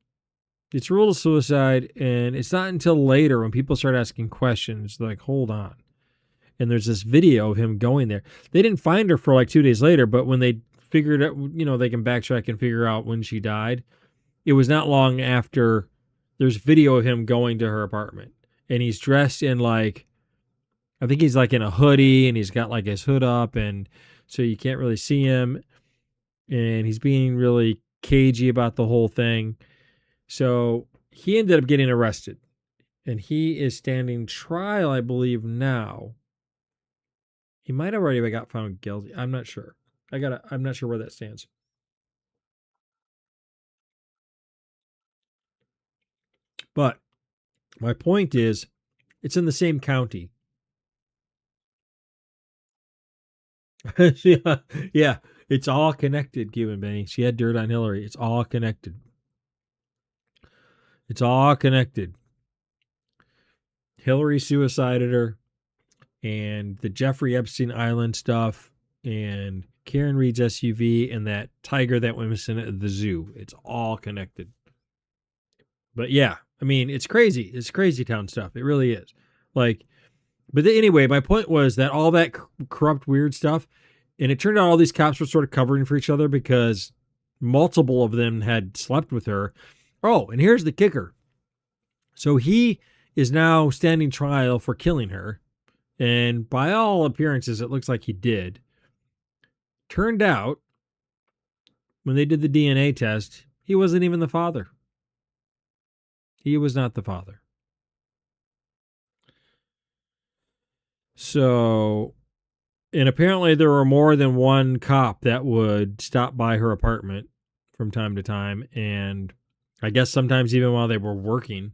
it's ruled a suicide, and it's not until later when people start asking questions, like, hold on. And there's this video of him going there. They didn't find her for like 2 days later, but when they figured out, they can backtrack and figure out when she died, it was not long after. There's video of him going to her apartment, and he's dressed in like, I think he's like in a hoodie, and he's got like his hood up, and so you can't really see him, and he's being really cagey about the whole thing. So he ended up getting arrested, and he is standing trial, I believe, now. He might have already got found guilty. I'm not sure. I'm not sure where that stands. But my point is, it's in the same county. Yeah, it's all connected, Cuban Benny. She had dirt on Hillary. It's all connected. It's all connected. Hillary suicided her, and the Jeffrey Epstein Island stuff, and Karen Reed's SUV, and that tiger that went missing at the zoo. It's all connected. But yeah, I mean, it's crazy. It's crazy town stuff. It really is. Like, but anyway, my point was that all that corrupt, weird stuff, and it turned out all these cops were sort of covering for each other because multiple of them had slept with her. Oh, and here's the kicker. So he is now standing trial for killing her. And by all appearances, it looks like he did. Turned out, when they did the DNA test, he wasn't even the father. He was not the father. So, and apparently there were more than one cop that would stop by her apartment from time to time. And I guess sometimes even while they were working.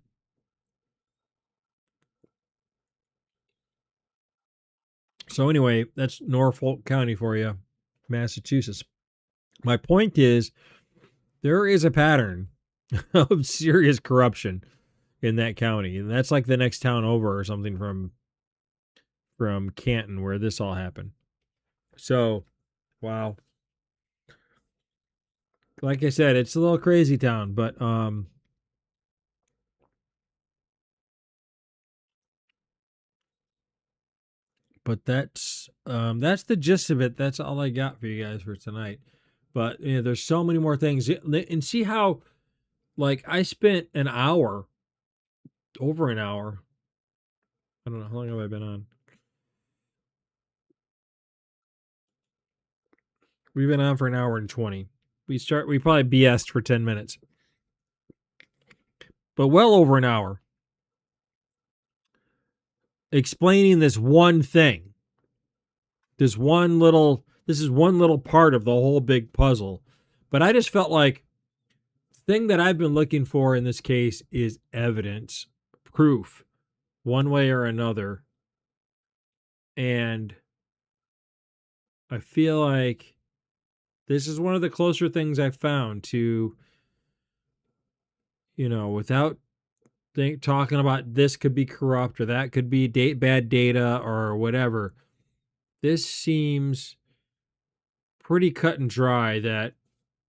So anyway, that's Norfolk County for you, Massachusetts. My point is, there is a pattern of serious corruption in that county, and that's like the next town over or something from Canton, where this all happened. So, wow. Like I said, it's a little crazy town, but that's the gist of it. That's all I got for you guys for tonight. But there's so many more things, and see how, like, I spent over an hour. I don't know, how long have I been on? We've been on for an hour and 20. We probably BS'd for 10 minutes. But well over an hour explaining this one thing. This is one little part of the whole big puzzle. But I just felt like the thing that I've been looking for in this case is evidence, proof, one way or another. And I feel like this is one of the closer things I've found to, without talking about this could be corrupt or that could be bad data or whatever. This seems pretty cut and dry that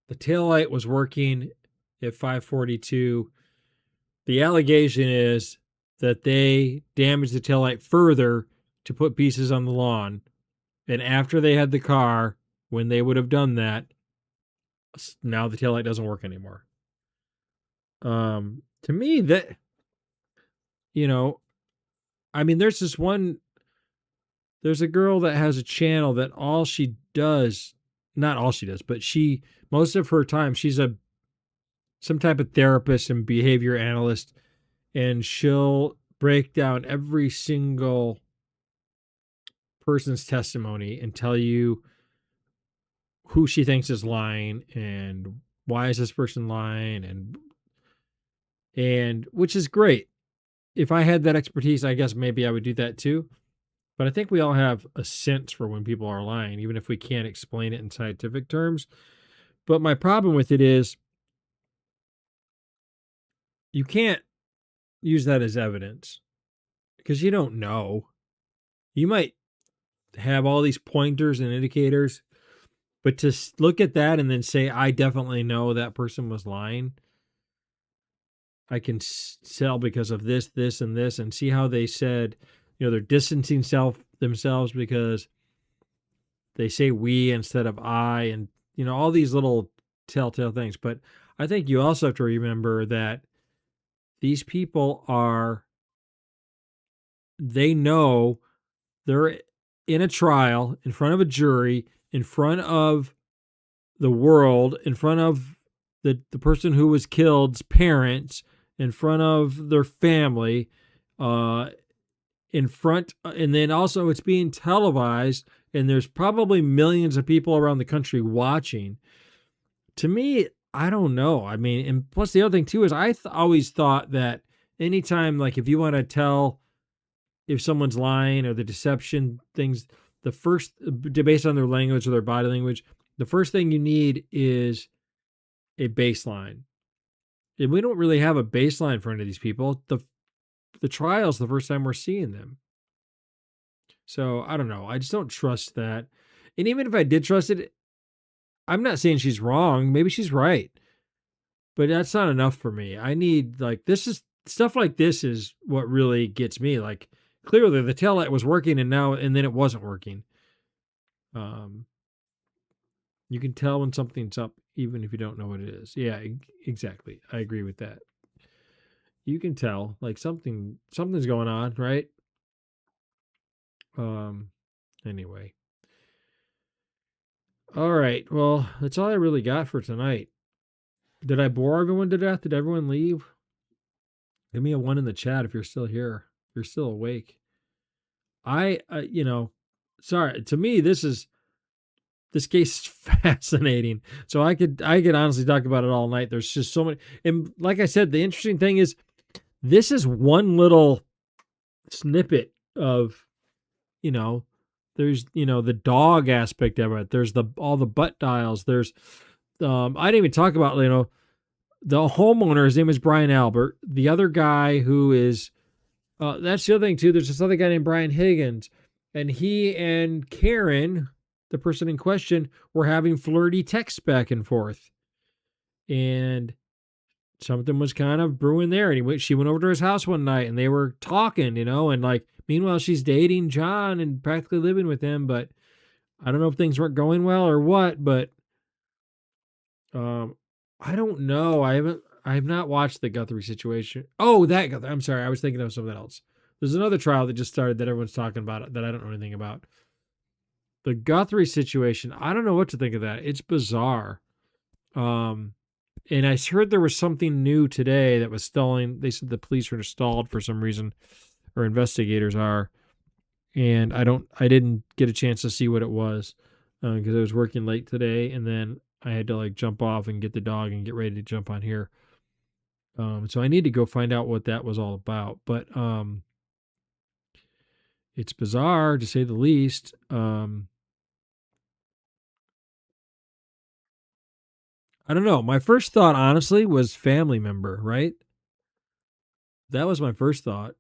the taillight was working at 542. The allegation is that they damaged the taillight further to put pieces on the lawn. And after they had the car, when they would have done that, now the taillight doesn't work anymore. To me, that, I mean, there's a girl that has a channel that not all she does, but most of her time, she's some type of therapist and behavior analyst, and she'll break down every single person's testimony and tell you who she thinks is lying and why is this person lying, and which is great. If I had that expertise, I guess maybe I would do that too. But I think we all have a sense for when people are lying, even if we can't explain it in scientific terms. But my problem with it is you can't use that as evidence because you don't know. You might have all these pointers and indicators, but to look at that and then say, I definitely know that person was lying, I can tell because of this, this, and this, and see how they said, they're distancing themselves because they say we instead of I, and, all these little telltale things. But I think you also have to remember that these people they know they're in a trial, in front of a jury, in front of the world, in front of the person who was killed's parents, in front of their family, in front, and then also it's being televised, and there's probably millions of people around the country watching. To me, I don't know. I mean, and plus the other thing too is I always thought that anytime, like if you want to tell if someone's lying or the deception things, the first, based on their language or their body language, the first thing you need is a baseline. And we don't really have a baseline for any of these people. The trial's the first time we're seeing them. So I don't know. I just don't trust that. And even if I did trust it, I'm not saying she's wrong. Maybe she's right. But that's not enough for me. I need, like, this is stuff like this is what really gets me. Like, clearly the taillight was working and then it wasn't working. You can tell when something's up even if you don't know what it is. Yeah, exactly. I agree with that. You can tell like something's going on, right? Anyway. All right. Well, that's all I really got for tonight. Did I bore everyone to death? Did everyone leave? Give me a 1 in the chat if you're still here. If you're still awake. Sorry, to me this case is fascinating. So I could honestly talk about it all night. There's just so many, and like I said, the interesting thing is this is one little snippet of, there's the dog aspect of it. There's all the butt dials. There's I didn't even talk about the homeowner. His name is Brian Albert. The other guy who is that's the other thing too. There's this other guy named Brian Higgins, and he and Karen, the person in question, were having flirty texts back and forth, and something was kind of brewing there. And she went over to his house one night, and they were talking, and like meanwhile she's dating John and practically living with him. But I don't know if things weren't going well or what. But I don't know. I have not watched the Guthrie situation. Oh, that Guthrie. I'm sorry. I was thinking of something else. There's another trial that just started that everyone's talking about that I don't know anything about. The Guthrie situation, I don't know what to think of that. It's bizarre. And I heard there was something new today that was stalling. They said the police are stalled for some reason, or investigators are. And I didn't get a chance to see what it was because I was working late today, and then I had to like jump off and get the dog and get ready to jump on here. So I need to go find out what that was all about. But it's bizarre to say the least. I don't know. My first thought, honestly, was family member, right? That was my first thought.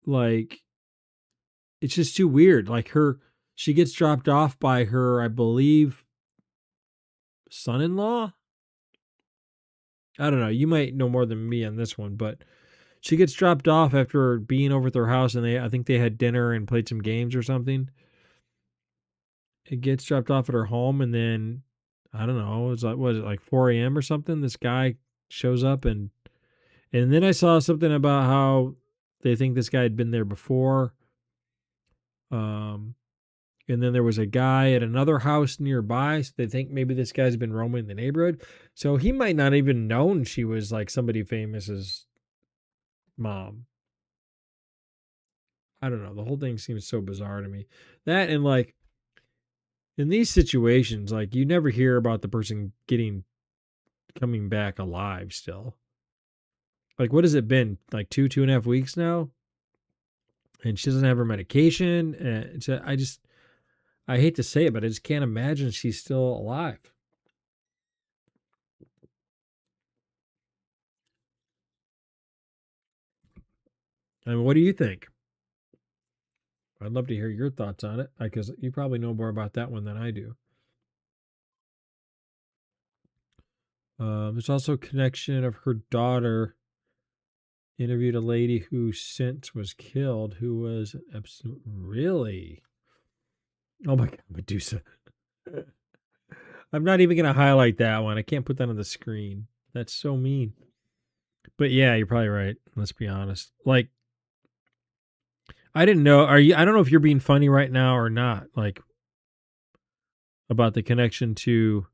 Like, it's just too weird. Like she gets dropped off by her, I believe, son-in-law. I don't know. You might know more than me on this one, but she gets dropped off after being over at their house, and I think they had dinner and played some games or something. It gets dropped off at her home, and then I don't know. It's like, was it like 4 a.m. or something? This guy shows up, and then I saw something about how they think this guy had been there before. And then there was a guy at another house nearby. So they think maybe this guy's been roaming the neighborhood. So he might not even known she was like somebody famous's mom. I don't know. The whole thing seems so bizarre to me. That and like, in these situations, like you never hear about the person coming back alive still. Like, what has it been? Like 2.5 weeks now? And she doesn't have her medication. And I hate to say it, but I just can't imagine she's still alive. I mean, what do you think? I'd love to hear your thoughts on it because you probably know more about that one than I do. There's also a connection of her daughter interviewed a lady who since was killed, who was really. Oh my God, Medusa. I'm not even going to highlight that one. I can't put that on the screen. That's so mean. But yeah, you're probably right. Let's be honest. Like, I didn't know. I don't know if you're being funny right now or not. Like, about the connection to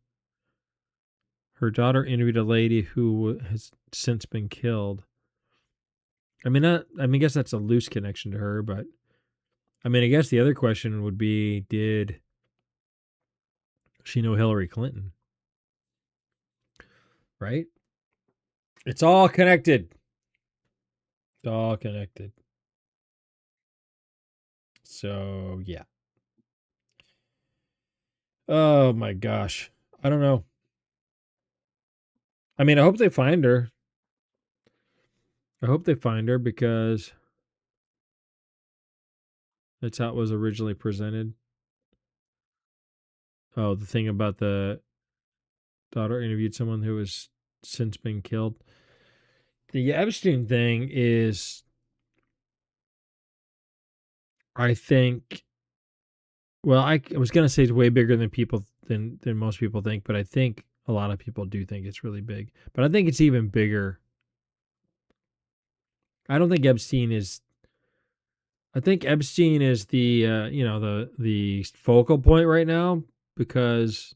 her daughter interviewed a lady who has since been killed. I mean, I guess that's a loose connection to her, but I mean, I guess the other question would be, did she know Hillary Clinton? Right? It's all connected. It's all connected. So, yeah. Oh my gosh. I don't know. I mean, I hope they find her. I hope they find her because that's how it was originally presented. Oh, the thing about the daughter interviewed someone who has since been killed. The Epstein thing is, I think, well, I was going to say it's way bigger than most people think, but I think a lot of people do think it's really big. But I think it's even bigger. I don't think Epstein is. I think Epstein is the focal point right now because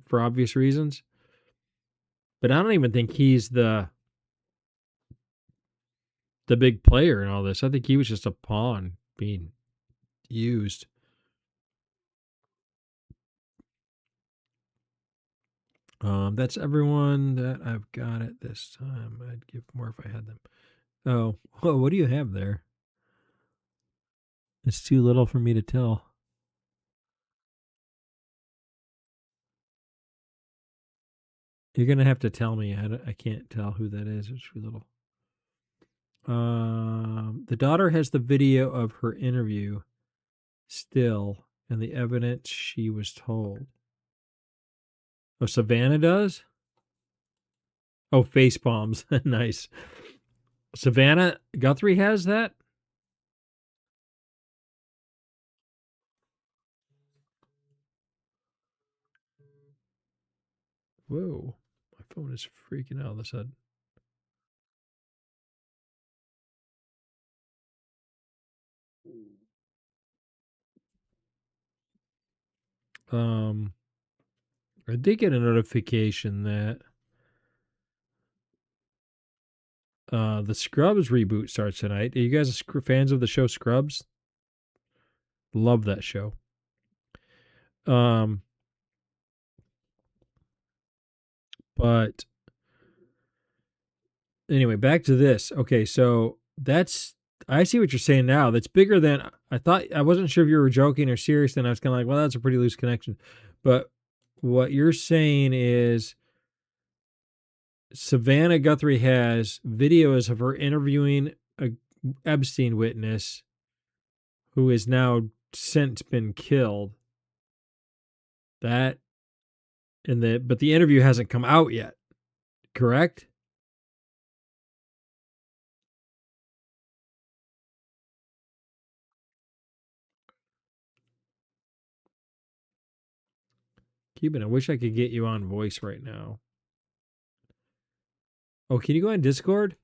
for obvious reasons. But I don't even think he's the big player in all this. I think he was just a pawn being used. That's everyone that I've got at this time. I'd give more if I had them. Oh, well, what do you have there? It's too little for me to tell. You're gonna have to tell me. I can't tell who that is. It's too little. The daughter has the video of her interview still and the evidence she was told. Oh, Savannah does? Oh, face palms. Nice. Savannah Guthrie has that? Whoa. My phone is freaking out all of a sudden. I did get a notification that the Scrubs reboot starts tonight. Are you guys fans of the show Scrubs? Love that show. But anyway, back to this. Okay, so I see what you're saying now. That's bigger than I thought. I wasn't sure if you were joking or serious. Then I was kind of like, well, that's a pretty loose connection. But what you're saying is Savannah Guthrie has videos of her interviewing a Epstein witness who has now since been killed. But the interview hasn't come out yet, correct? Cuban, I wish I could get you on voice right now. Oh, can you go on Discord?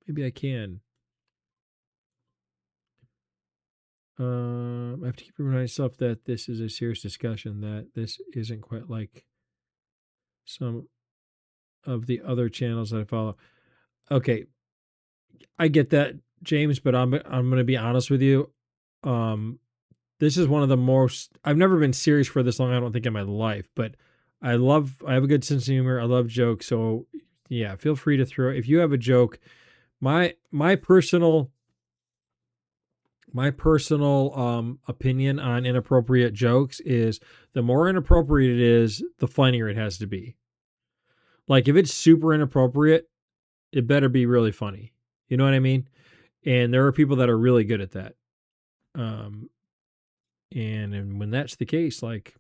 Maybe I can. I have to keep reminding myself that this is a serious discussion, that this isn't quite like some of the other channels that I follow. Okay, I get that, James, but I'm going to be honest with you. This is one of the most. I've never been serious for this long. I don't think in my life, but I have a good sense of humor. I love jokes, so yeah, feel free to throw. If you have a joke, my personal opinion on inappropriate jokes is the more inappropriate it is, the funnier it has to be. Like if it's super inappropriate, it better be really funny. You know what I mean? And there are people that are really good at that. Um, and when that's the case, like,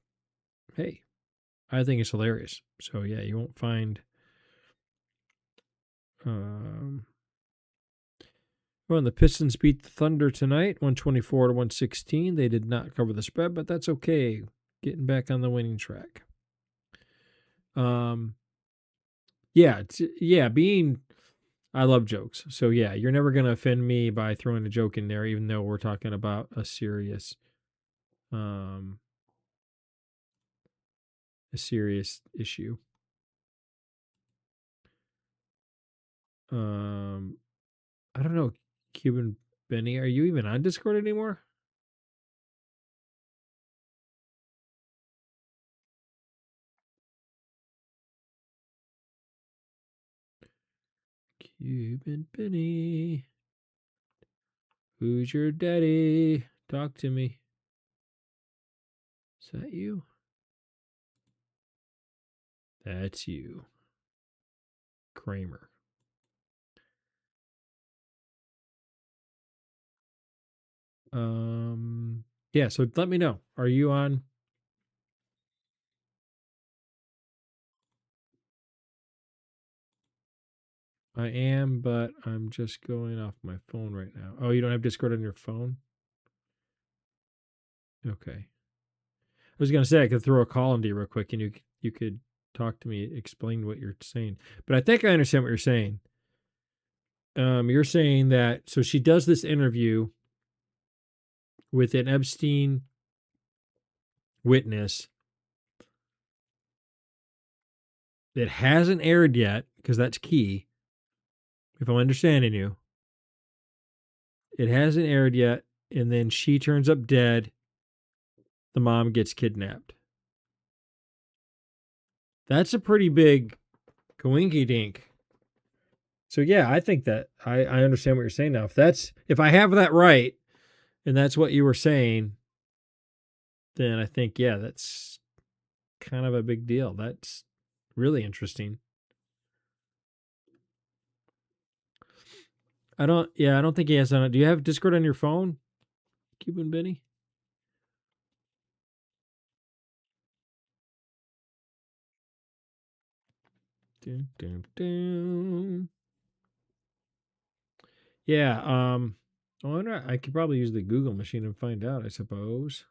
hey, I think it's hilarious. So yeah, you won't find. Um, well, the Pistons beat the Thunder tonight, 124-116. They did not cover the spread, but that's okay. Getting back on the winning track. Yeah, being. I love jokes, so yeah, you're never gonna offend me by throwing a joke in there, even though we're talking about a serious issue. I don't know, Cuban Benny, are you even on Discord anymore? Cuban Benny, who's your daddy? Talk to me. Is that you? That's you, Kramer. Yeah, so let me know. Are you on? I am, but I'm just going off my phone right now. Oh, you don't have Discord on your phone? Okay. I was gonna say I could throw a call into you real quick, and you could talk to me, explain what you're saying. But I think I understand what you're saying. You're saying that so she does this interview with an Epstein witness that hasn't aired yet, because that's key. If I'm understanding you, it hasn't aired yet, and then she turns up dead. The mom gets kidnapped. That's a pretty big coinky dink. So yeah, I think that I understand what you're saying now. If I have that right, and that's what you were saying, then I think yeah, that's kind of a big deal. That's really interesting. I don't think he has on it. Do you have Discord on your phone, Cuban Benny? Dun, dun, dun. Yeah, I wonder I could probably use the Google machine and find out, I suppose.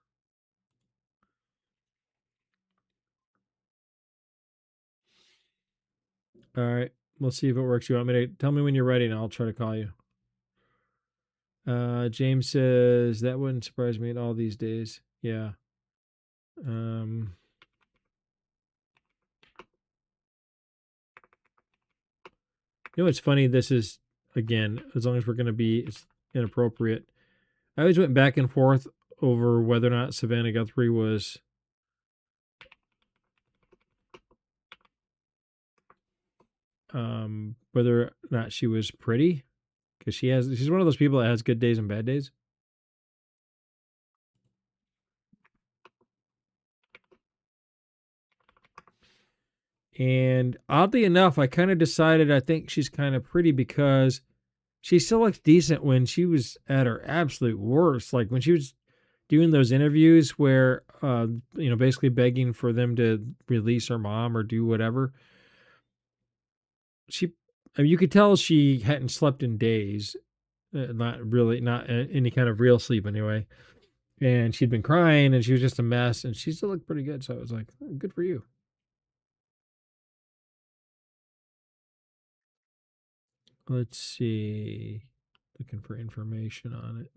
All right, we'll see if it works. You want me to tell me when you're ready and I'll try to call you. James says that wouldn't surprise me at all these days. Yeah. Um, you know what's funny? This is again, as long as we're going to be it's inappropriate. I always went back and forth over whether or not Savannah Guthrie was whether or not she was pretty, because she's one of those people that has good days and bad days. And oddly enough, I kind of decided I think she's kind of pretty because she still looks decent when she was at her absolute worst. Like when she was doing those interviews where, basically begging for them to release her mom or do whatever. You could tell she hadn't slept in days, not any kind of real sleep anyway. And she'd been crying and she was just a mess and she still looked pretty good. So I was like, oh, good for you. Let's see. Looking for information on it.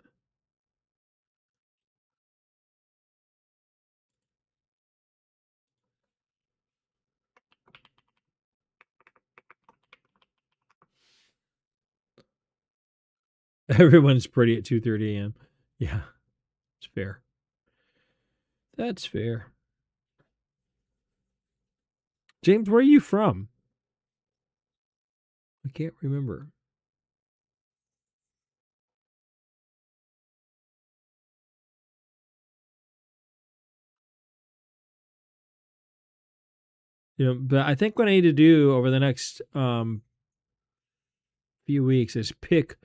Everyone's pretty at 2:30 a.m. Yeah, it's fair. That's fair. James, where are you from? I can't remember. But I think what I need to do over the next few weeks is pick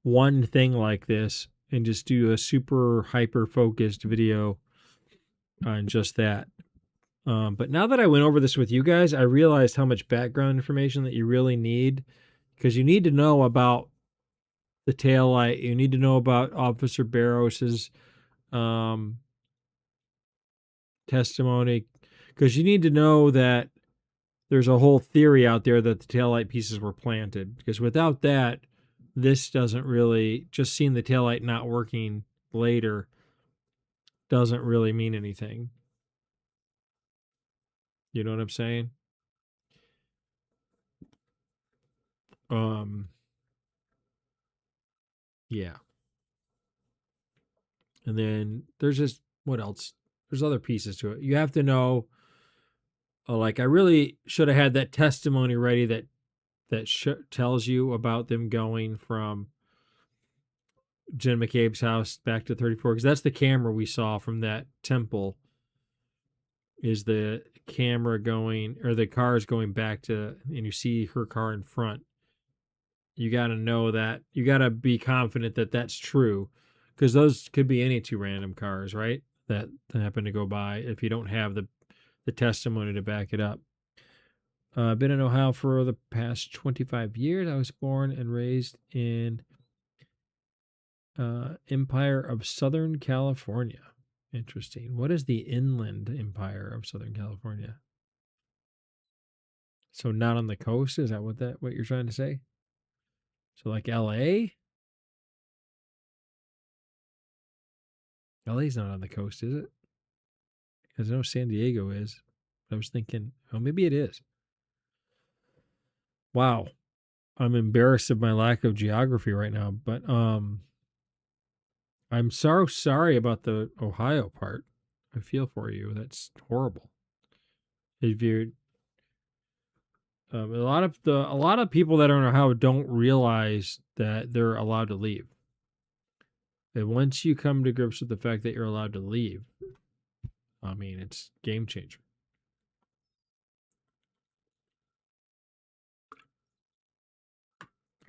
one thing like this and just do a super hyper focused video on just that. But now that I went over this with you guys, I realized how much background information that you really need, because you need to know about the tail light. You need to know about Officer Barros's um, testimony, because you need to know that there's a whole theory out there that the taillight pieces were planted. Because without that, this doesn't really, just seeing the taillight not working later doesn't really mean anything. You know what I'm saying? Um, yeah. And then there's just, what else? There's other pieces to it. You have to know, like, I really should have had that testimony ready that tells you about them going from Jen McCabe's house back to 34, because that's the camera we saw from that temple, is the camera going, or the cars going back to, and you see her car in front. You got to know that. You got to be confident that that's true, because those could be any two random cars, right? That happen to go by if you don't have the testimony to back it up. I've been in Ohio for the past 25 years. I was born and raised in Empire of Southern California. Interesting. What is the Inland Empire of Southern California? So not on the coast? Is that what you're trying to say? So like LA? LA's not on the coast, is it? Because I know San Diego is. I was thinking, oh, maybe it is. Wow. I'm embarrassed of my lack of geography right now, but I'm so sorry about the Ohio part. I feel for you. That's horrible. If you a lot of people that are in Ohio don't realize that they're allowed to leave. And once you come to grips with the fact that you're allowed to leave, I mean, it's game changer.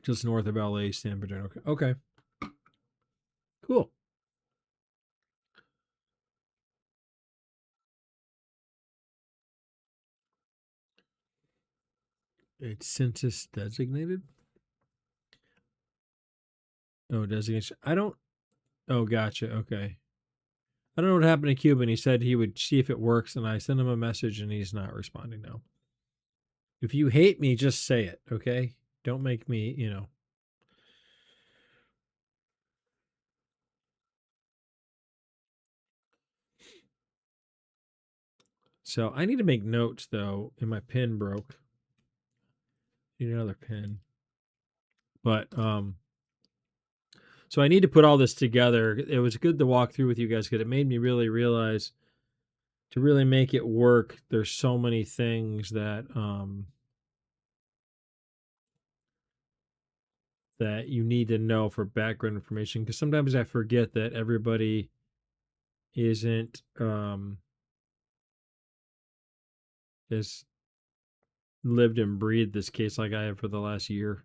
Just north of LA, San Bernardino. Okay. Cool. It's census designated. Oh, designation. I don't. Oh, gotcha. Okay. I don't know what happened to Cuban. He said he would see if it works, and I sent him a message, and he's not responding now. If you hate me, just say it, okay? Don't make me. So I need to make notes, though, and my pen broke. Need another pen. But so I need to put all this together. It was good to walk through with you guys because it made me really realize, to really make it work, there's so many things that you need to know for background information, because sometimes I forget that everybody isn't has lived and breathed this case like I have for the last year.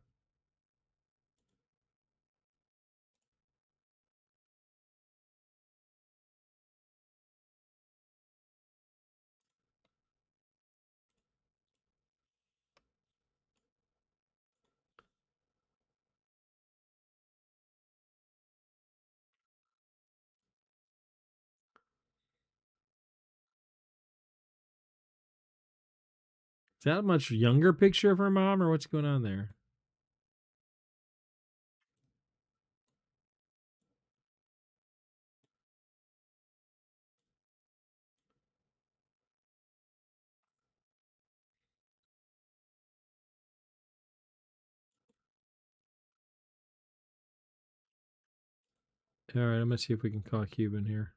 Is that a much younger picture of her mom, or what's going on there? All right, I'm gonna see if we can call Cuban here.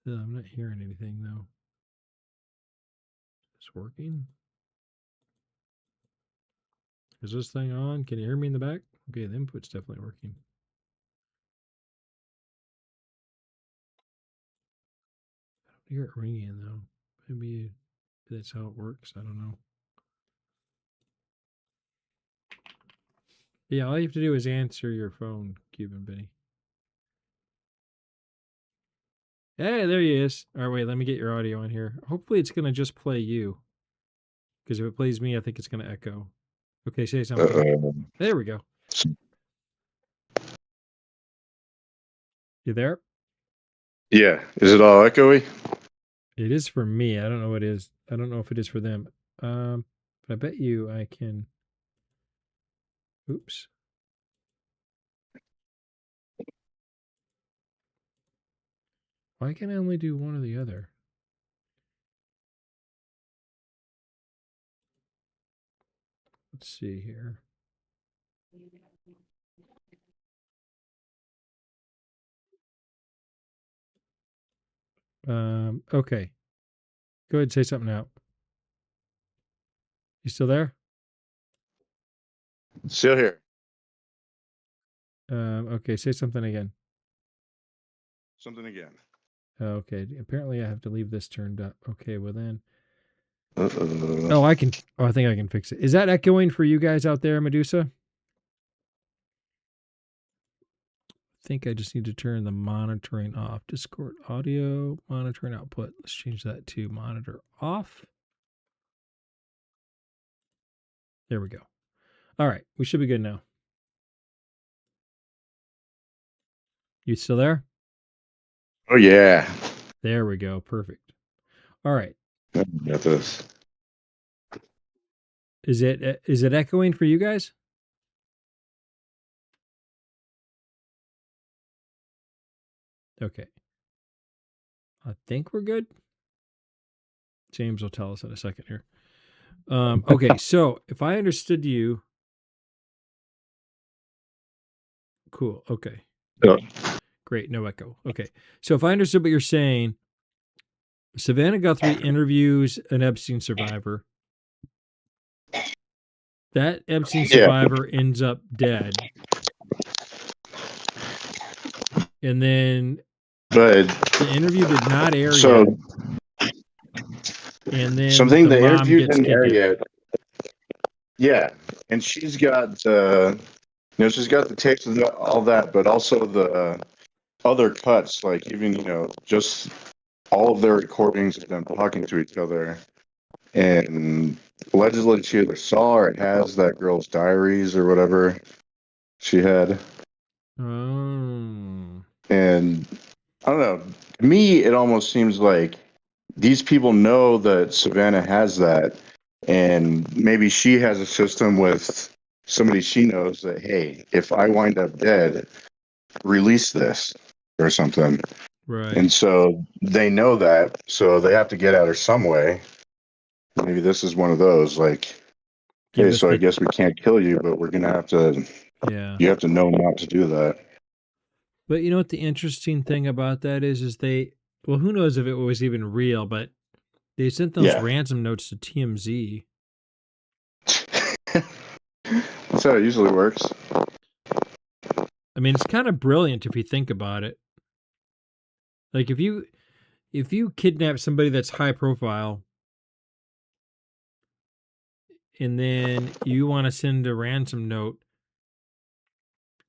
I'm not hearing anything though. It's working. Is this thing on? Can you hear me in the back? Okay, the input's definitely working. I don't hear it ringing though. Maybe that's how it works. I don't know. Yeah, all you have to do is answer your phone, Cuban Benny. Hey, there he is. All right, wait, let me get your audio on here. Hopefully it's going to just play you. Because if it plays me, I think it's going to echo. Okay, say something. There we go. You there? Yeah. Is it all echoey? It is for me. I don't know what it is. I don't know if it is for them. But I bet you I can. Oops. Why can I only do one or the other? Let's see here. Okay. Go ahead and say something now. You still there? Still here. Okay, say something again. Something again. Okay, apparently I have to leave this turned up. Okay, well then. Uh-oh. Oh, I can. Oh, I think I can fix it. Is that echoing for you guys out there, Medusa? I think I just need to turn the monitoring off. Discord audio monitoring output. Let's change that to monitor off. There we go. All right, we should be good now. You still there? Oh, yeah. There we go. Perfect. All right. Got this. Is it echoing for you guys? Okay. I think we're good. James will tell us in a second here. Okay, so if I understood you, cool. Okay. Yeah. Great. No echo. Okay. So if I understood what you're saying, Savannah Guthrie interviews an Epstein survivor. That Epstein survivor ends up dead. And then But the interview did not air so yet. And then something the the mom interview gets didn't air kidnapped. yet. Yeah, and she's got she's got the tapes and all that, but also the other cuts, like even just all of their recordings of them talking to each other, and allegedly she either saw or has that girl's diaries or whatever she had. Oh. And I don't know. To me, it almost seems like these people know that Savannah has that, and maybe she has a system with somebody she knows that, hey, if I wind up dead, release this or something. Right. And so they know that, so they have to get at her some way. Maybe this is one of those, like, hey, so I guess we can't kill you, but we're gonna have to. Yeah. You have to know not to do that. But you know what the interesting thing about that is they, well, who knows if it was even real, but they sent those ransom notes to TMZ. That's how it usually works. I mean, it's kind of brilliant if you think about it. Like if you kidnap somebody that's high profile and then you want to send a ransom note,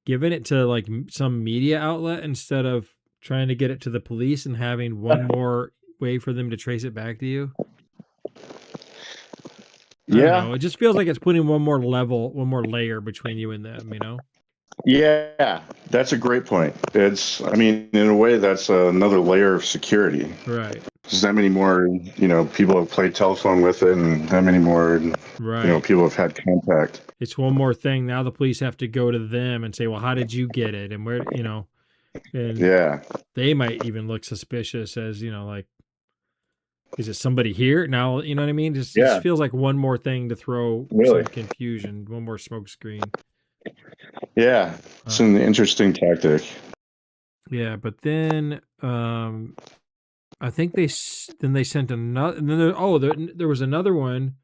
giving it to like some media outlet instead of trying to get it to the police and having one more way for them to trace it back to you. I don't know. It just feels like it's putting one more layer between you and them, Yeah, that's a great point. I mean, in a way, that's another layer of security. Right. There's that many more, people have played telephone with it, and that many more, people have had contact. It's one more thing. Now the police have to go to them and say, well, how did you get it? And where, and they might even look suspicious as, like, is it somebody here? Now, you know what I mean? It just feels like one more thing to throw some confusion, one more smoke screen. Yeah, it's an interesting tactic. Yeah, but then I think they sent another. And then there was another one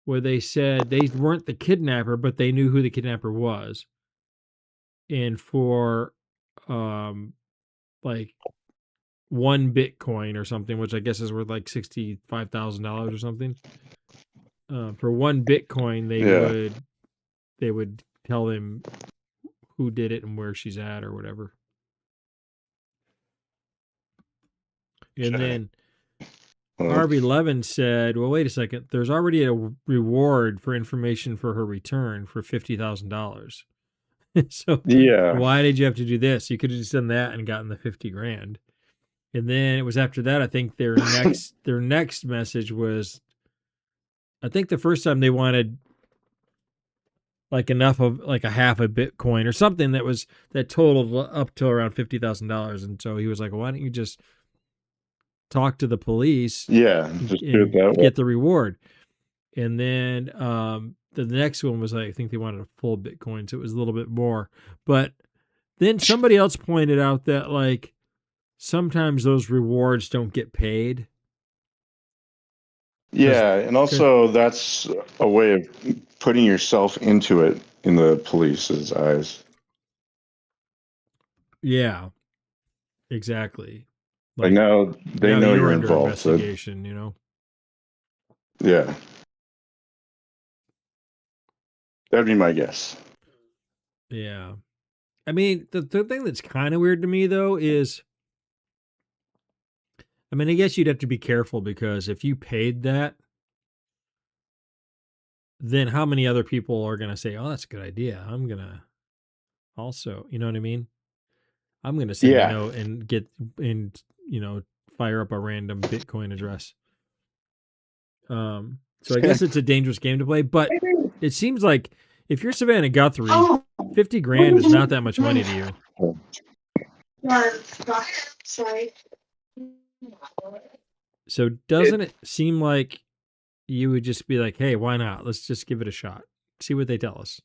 where they said they weren't the kidnapper, but they knew who the kidnapper was, and for like 1 Bitcoin or something, which I guess is worth like $65,000 or something. For 1 Bitcoin, they would tell him who did it and where she's at or whatever. And then Harvey Levin said, well, wait a second. There's already a reward for information for her return for $50,000. So why did you have to do this? You could have just done that and gotten the 50 grand. And then it was after that, I think their next message was, I think the first time they wanted like enough of like a half a Bitcoin or something that totaled up to around $50,000. And so he was like, well, why don't you just talk to the police? Yeah, just do it that way. Get the reward. And then the next one was I think they wanted a full Bitcoin, so it was a little bit more. But then somebody else pointed out that like sometimes those rewards don't get paid. Yeah, and also that's a way of putting yourself into it in the police's eyes. Yeah, exactly. Like now they know you're involved. Investigation, you know. Yeah, that'd be my guess. Yeah, I mean the thing that's kind of weird to me though is, I mean, I guess you'd have to be careful because if you paid that, then how many other people are going to say, "Oh, that's a good idea. I'm going to also," you know what I mean? I'm going to send a note and fire up a random Bitcoin address. So I guess it's a dangerous game to play, but it seems like if you're Savannah Guthrie, 50 grand is not that much money to you. Sorry. So doesn't it seem like you would just be like, hey, why not? Let's just give it a shot. See what they tell us.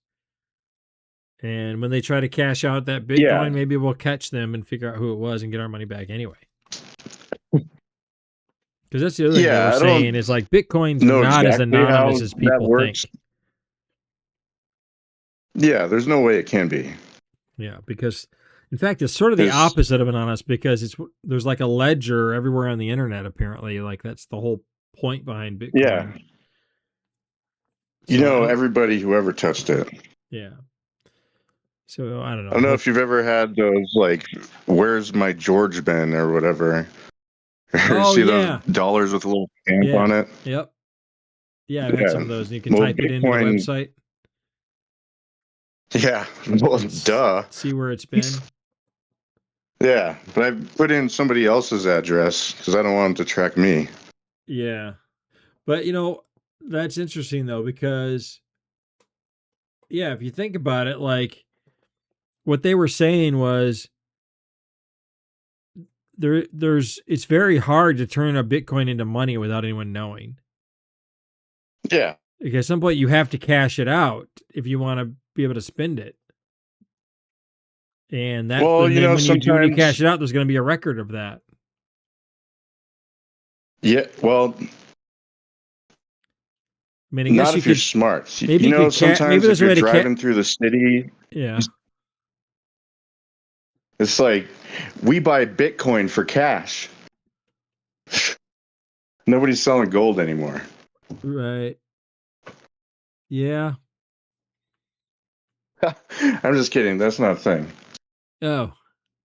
And when they try to cash out that Bitcoin, maybe we'll catch them and figure out who it was and get our money back anyway. Because that's the other thing they were saying is like Bitcoin's not as anonymous as people think. Yeah, there's no way it can be. Yeah, because in fact, it's sort of the opposite of anonymous because there's like a ledger everywhere on the internet, apparently. Like that's the whole point behind Bitcoin. Yeah. So, everybody who ever touched it. Yeah. So I don't know. I don't know if you've ever had those like, where's my George been or whatever. See those dollars with a little stamp on it? Yep. Yeah, I've had some of those. You can type it into the website. Yeah. Well, duh. See where it's been. Yeah, but I put in somebody else's address because I don't want them to track me. Yeah. But, that's interesting, though, because, yeah, if you think about it, like, what they were saying was it's very hard to turn a Bitcoin into money without anyone knowing. Yeah. Because at some point you have to cash it out if you want to be able to spend it. And that, when you cash it out, there's going to be a record of that. Yeah, well, I mean, I guess not if you're smart. Maybe sometimes if you're driving through the city, yeah, it's like we buy Bitcoin for cash. Nobody's selling gold anymore. Right. Yeah. I'm just kidding. That's not a thing. Oh,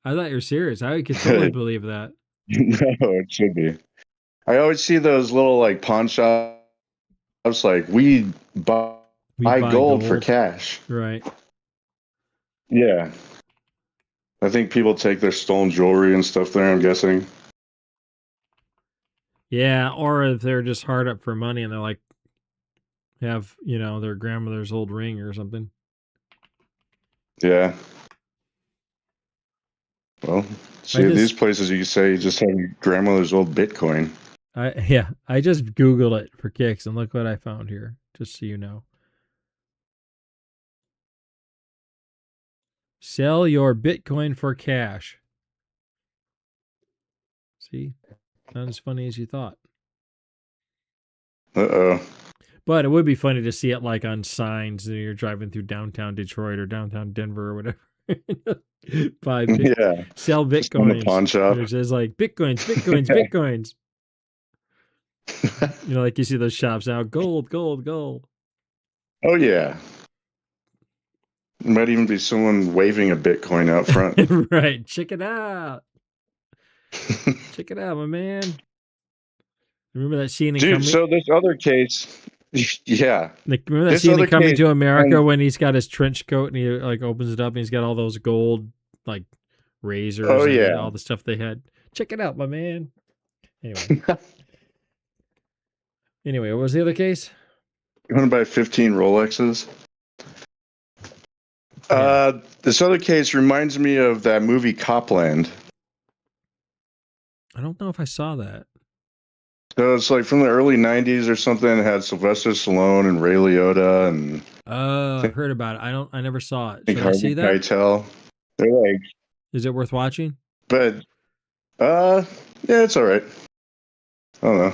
I thought you were serious. I could totally believe that. No, it should be. I always see those little like pawn shops like we buy gold for cash. Right. Yeah. I think people take their stolen jewelry and stuff there, I'm guessing. Yeah, or if they're just hard up for money and they're like have, their grandmother's old ring or something. Yeah. Well, these places you say you just have your grandmother's old Bitcoin. I just Googled it for kicks and look what I found here, just so you know. Sell your Bitcoin for cash. See? Not as funny as you thought. Uh-oh. But it would be funny to see it like on signs and you're driving through downtown Detroit or downtown Denver or whatever. Yeah. Sell On the Bitcoins. pawn shop. It says like Bitcoins, Bitcoins, Bitcoins. You know, like you see those shops now, gold, gold, gold. Oh, yeah. There might even be someone waving a Bitcoin out front. Right. Check it out. Check it out, my man. Remember that scene in Dude, so this other case, yeah. Remember that This scene in other Coming case, to America and- when he's got his trench coat and he like opens it up and he's got all those gold like razors Oh, and yeah. all the stuff they had. Check it out, my man. Anyway. Anyway, what was the other case? You want to buy 15 Rolexes? Yeah. This other case reminds me of that movie Copland. I don't know if I saw that. So it's like from the early 90s or something. It had Sylvester Stallone and Ray Liotta and I've heard about it. I never saw it. Should I Harvey see that? Keitel. They're like, Is it worth watching? but yeah, it's all right. I don't know.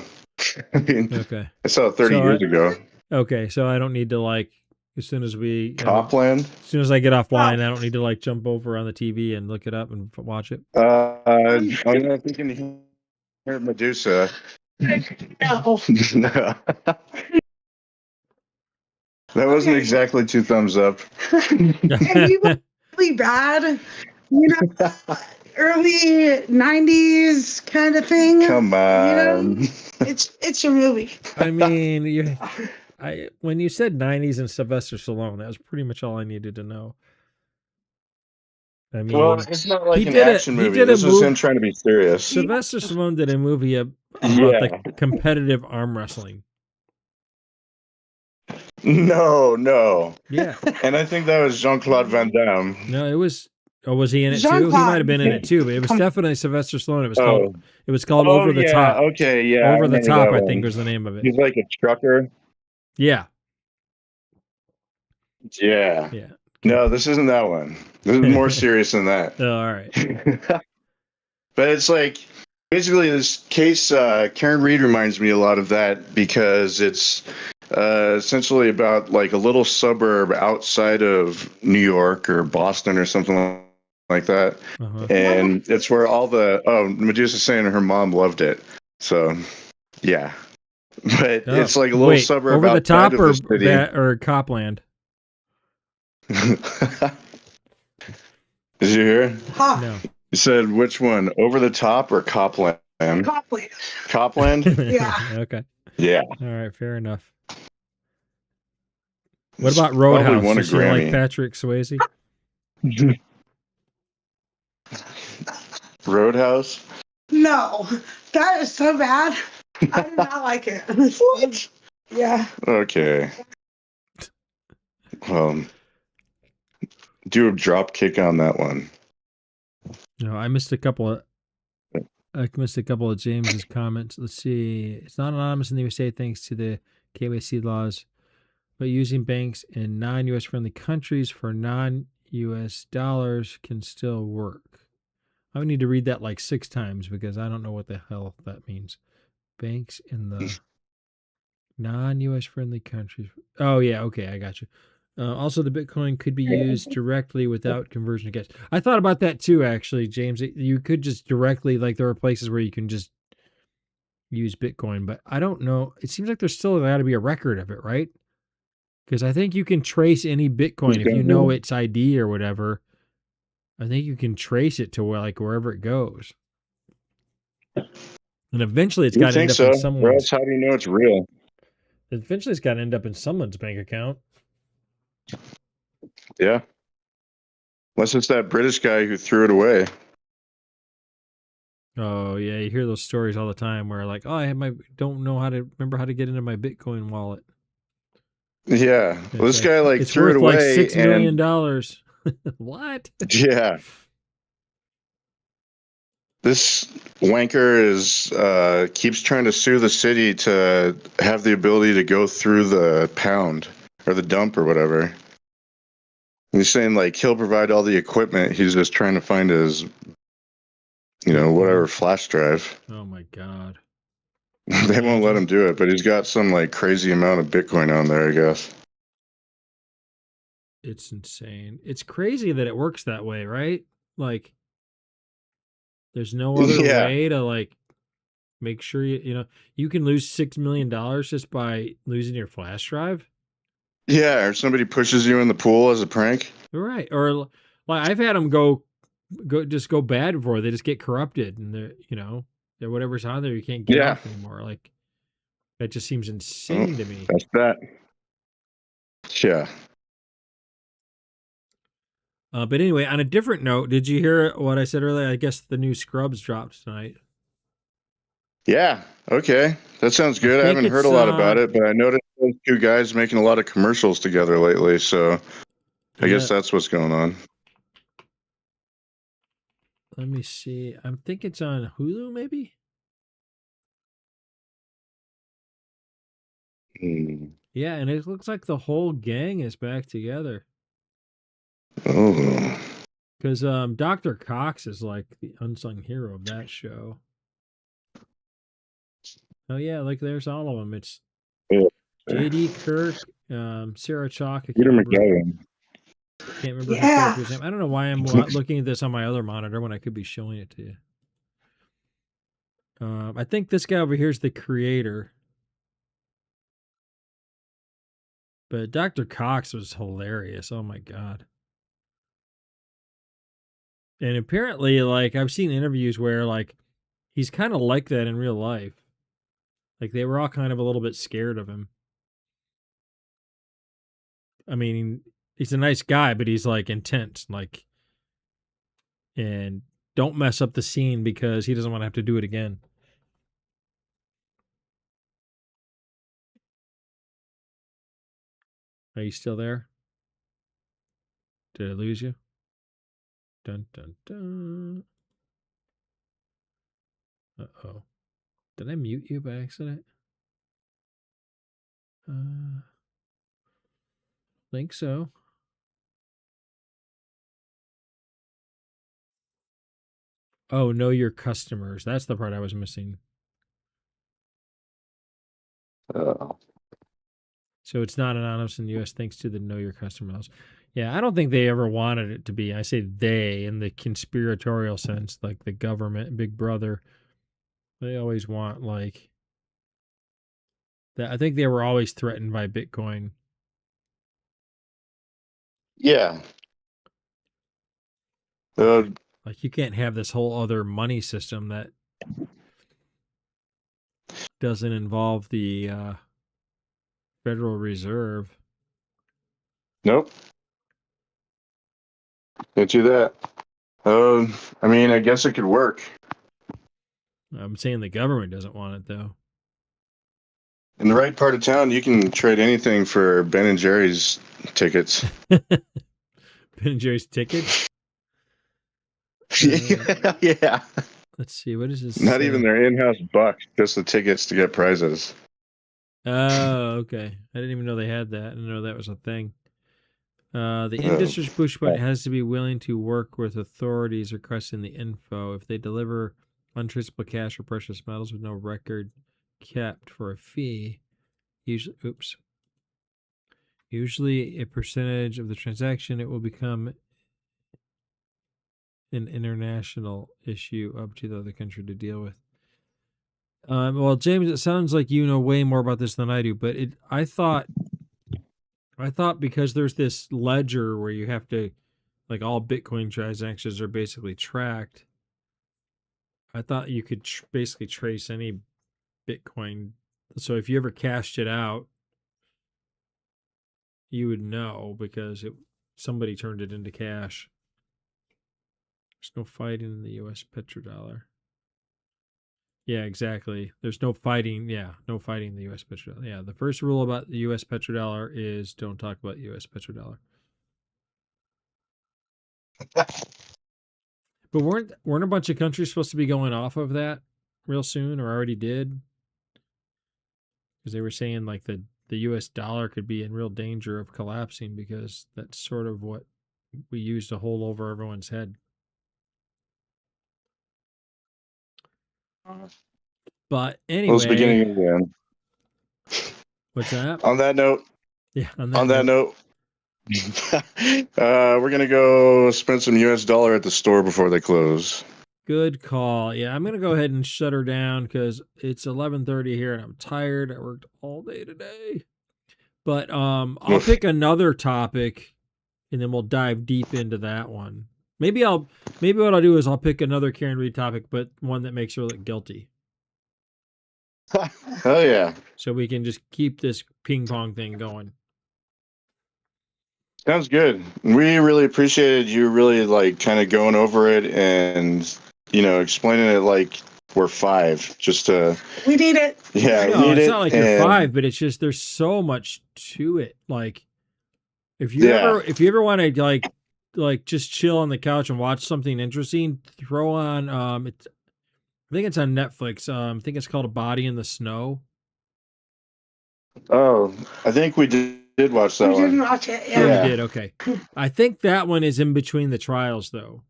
I mean, Okay. I saw it 30 years ago. Okay, so I don't need to like as soon as we Copland. as soon as I get offline, I don't need to like jump over on the TV and look it up and watch it. I'm thinking hear Medusa. No. No. That wasn't exactly 2 thumbs up. And you look really bad, you know, early 90s kind of thing. Come on. You know, it's a movie. I mean, when you said 90s and Sylvester Stallone, that was pretty much all I needed to know. I mean, Well, it's not like he an did action he movie. did a This is him trying to be serious. Sylvester Stallone did a movie about Yeah. the competitive arm wrestling. No. Yeah. And I think that was Jean-Claude Van Damme. No, it was. Oh, was he in it too? Jean-Claude. He might have been in it too, but it was definitely Sylvester Stallone. It was called Oh, Over the yeah. Top. Okay, yeah. Over the remember Top, that I one. think was the name of it. He's like a trucker. Yeah. Yeah. Yeah. No, this isn't that one. This is more serious than that. Oh, all right. But it's like basically this case. Karen Reed reminds me a lot of that because it's essentially about like a little suburb outside of New York or Boston or something like that, and it's where all the Medusa's saying her mom loved it. So yeah, but it's like a little suburb Over the Top outside of the city. or Copland. Did you hear? No. You said which one? Over the Top or Copland? Copland. Copland? Yeah. Okay. Yeah. All right. Fair enough. What about Roadhouse? Won a Is he like Grammy. Patrick Swayze? Roadhouse? No, that is so bad. I do not like it. What? Yeah. Okay. Do a drop kick on that one. No, I missed a couple of James's comments. Let's see. It's not anonymous in the USA thanks to the KYC laws, but using banks in non-US friendly countries for non-US dollars can still work. I would need to read that like 6 times because I don't know what the hell that means. Banks in the non-US friendly countries. Oh yeah, okay, I got you. Also, the Bitcoin could be used directly without conversion to cash. I thought about that too, actually, James. You could just directly, like, there are places where you can just use Bitcoin, but I don't know. It seems like there's still got to be a record of it, right? Because I think you can trace any Bitcoin if you know its ID or whatever. I think you can trace it to wherever it goes, and eventually it's got to end up in someone's. How do you know it's real? Eventually, it's got to end up in someone's bank account. Yeah. Unless it's that British guy who threw it away. Oh yeah, you hear those stories all the time where like, oh, don't know how to remember how to get into my Bitcoin wallet. Yeah, well, this guy like it's threw worth it away. Like $6 million. What? Yeah. This wanker keeps trying to sue the city to have the ability to go through the pound or the dump or whatever. He's saying like he'll provide all the equipment. He's just trying to find his whatever flash drive. Oh my God. They won't let him do it, but he's got some like crazy amount of Bitcoin on there, I guess. It's insane. It's crazy that it works that way, right? Like, there's no other way to like make sure you can lose $6 million just by losing your flash drive. Yeah, or somebody pushes you in the pool as a prank. Right. Or like I've had them go bad before. They just get corrupted, and they're whatever's on there you can't get off anymore. Like, that just seems insane to me. That's that. Yeah. But anyway, on a different note, did you hear what I said earlier? I guess the new Scrubs dropped tonight. Yeah. Okay. That sounds good. I haven't heard a lot about it, but I noticed those two guys making a lot of commercials together lately. So I guess that's what's going on. Let me see. I think it's on Hulu, maybe? Yeah, and it looks like the whole gang is back together. Oh. Because Dr. Cox is like the unsung hero of that show. Oh, yeah, like there's all of them. It's J.D. Kirk, Sarah Chalk. I can't remember her character's name. I don't know why I'm looking at this on my other monitor when I could be showing it to you. I think this guy over here is the creator. But Dr. Cox was hilarious. Oh, my God. And apparently, like, I've seen interviews where, like, he's kind of like that in real life. Like, they were all kind of a little bit scared of him. I mean, he's a nice guy, but he's, like, intense. Like, and don't mess up the scene because he doesn't want to have to do it again. Are you still there? Did I lose you? Dun, dun, dun. Uh-oh. Did I mute you by accident? Think so. Oh, know your customers. That's the part I was missing. Oh. So it's not anonymous in the U.S. thanks to the know your customer laws. Yeah, I don't think they ever wanted it to be. I say they in the conspiratorial sense, like the government, Big Brother. They always want like that. I think they were always threatened by Bitcoin. Yeah. Like you can't have this whole other money system that doesn't involve the Federal Reserve. Nope. Can't do that. I mean, I guess it could work. I'm saying the government doesn't want it though. In the right part of town, you can trade anything for Ben and Jerry's tickets. Ben and Jerry's tickets? Yeah. Let's see. What is this? Not even their in-house bucks, just the tickets to get prizes. Oh, okay. I didn't even know they had that. I didn't know that was a thing. The in-district pushback has to be willing to work with authorities requesting the info. If they deliver untraceable cash or precious metals with no record kept for a fee, usually a percentage of the transaction, it will become an international issue up to the other country to deal with. Well, James, it sounds like you know way more about this than I do, but I thought because there's this ledger where you have to, like all Bitcoin transactions are basically tracked. I thought you could basically trace any Bitcoin. So if you ever cashed it out, you would know because somebody turned it into cash. There's no fighting in the U.S. petrodollar. Yeah, exactly. There's no fighting. Yeah, no fighting in the U.S. petrodollar. Yeah, the first rule about the U.S. petrodollar is don't talk about U.S. petrodollar. But weren't a bunch of countries supposed to be going off of that real soon, or already did? Because they were saying like the U.S. dollar could be in real danger of collapsing because that's sort of what we use to hold over everyone's head. But Well, it's anyway, beginning again. what's that? On that note, Yeah, on that note, we're gonna go spend some US dollar at the store before they close. Good call. Yeah, I'm gonna go ahead and shut her down because it's 11:30 here and I'm tired. I worked all day today. But I'll Oof. pick another topic and then we'll dive deep into that one. Maybe what I'll do is I'll pick another Karen Reed topic, but one that makes her look guilty. Oh yeah. So we can just keep this ping pong thing going. Sounds good. We really appreciated you really like kind of going over it and explaining it like we're 5 just to We need it. yeah, we No, need it's it. not like you're 5, but it's just there's so much to it. Like if you ever want to like just chill on the couch and watch something interesting, throw on I think it's on Netflix. I think it's called A Body in the Snow. Oh, I think we did watch that We one. didn't watch it. Oh, Yeah. you did? Okay. I think that one is in between the trials though.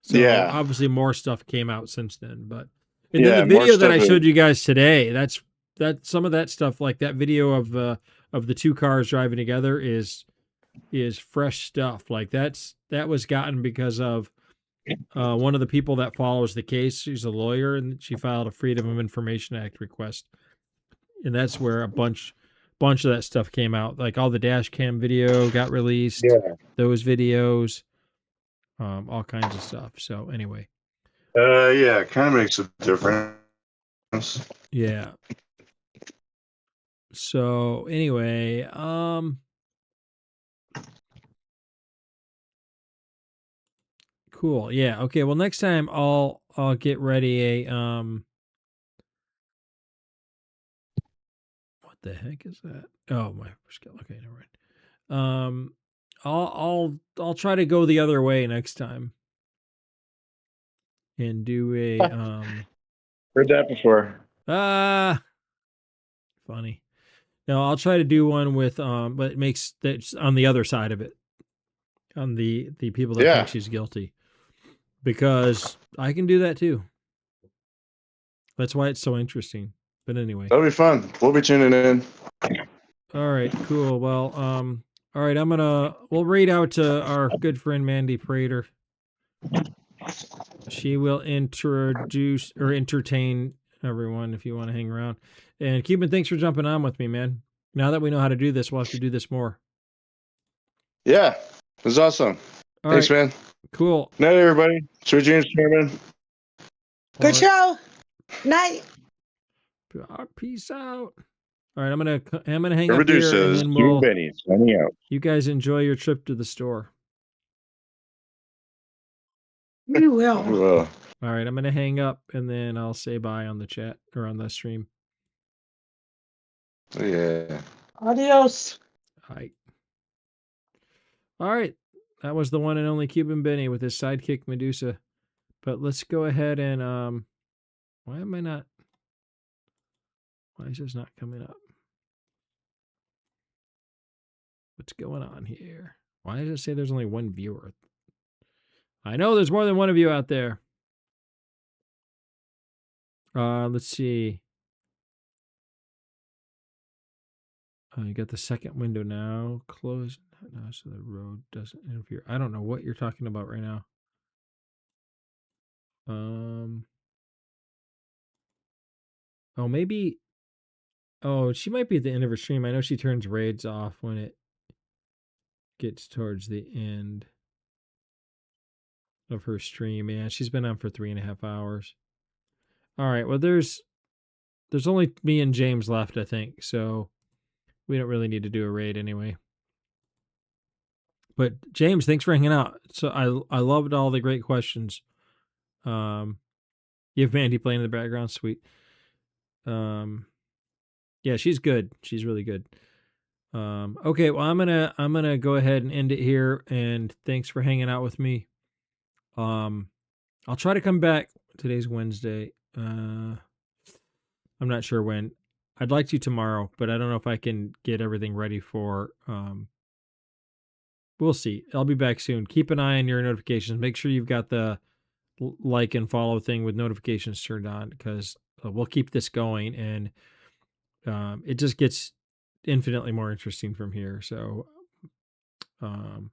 So Yeah. obviously more stuff came out since then, but and Yeah, then the more video that I stuff showed you guys today, that's some of that stuff, like that video of the 2 cars driving together is fresh stuff. Like that was gotten because of one of the people that follows the case. She's a lawyer and she filed a Freedom of Information Act request. And that's where a bunch of that stuff came out. Like all the dash cam video got released. Yeah. Those videos, all kinds of stuff. So anyway. Yeah, it kind of makes a difference. Yeah. So anyway, cool. Yeah. Okay. Well, next time I'll get ready what the heck is that? Oh, my scale. Okay, never mind. I'll try to go the other way next time and do a Heard that before. funny. No, I'll try to do one with but it makes that's on the other side of it, on the people that think she's guilty, because I can do that too. That's why it's so interesting. But anyway, That'll be fun. We'll be tuning in. all right, cool. Well, all right, we'll read out to our good friend Mandy Prater. She will introduce or entertain everyone if you want to hang around. And Cuban, thanks for jumping on with me, man. Now that we know how to do this, we'll have to do this more. Yeah, it was awesome. Thanks, man. Cool. Night, everybody. Sweet dreams, Chairman. Good show. Night. Peace out. All right, I'm gonna hang Number up here, says, and then Benny signing out. you guys enjoy your trip to the store. We will. All right, I'm gonna hang up, and then I'll say bye on the chat or on the stream. Yeah. Adios. All right, that was the one and only Cuban Benny with his sidekick Medusa. But let's go ahead and why is this not coming up? What's going on here? Why does it say there's only one viewer? I know there's more than one of you out there. Let's see. You got the second window now. Close now so the road doesn't interfere. I don't know what you're talking about right now. Oh, maybe. Oh, she might be at the end of her stream. I know she turns raids off when it gets towards the end of her stream. Yeah, she's been on for 3.5 hours. All right. Well, there's only me and James left, I think. So we don't really need to do a raid anyway. But James, thanks for hanging out. So I loved all the great questions. You have Mandy playing in the background, sweet. Yeah, she's good. She's really good. Okay, well I'm gonna go ahead and end it here, and thanks for hanging out with me. I'll try to come back. Today's Wednesday. I'm not sure when. I'd like to tomorrow, but I don't know if I can get everything ready for we'll see. I'll be back soon. Keep an eye on your notifications. Make sure you've got the like and follow thing with notifications turned on, because we'll keep this going, and it just gets infinitely more interesting from here. So, all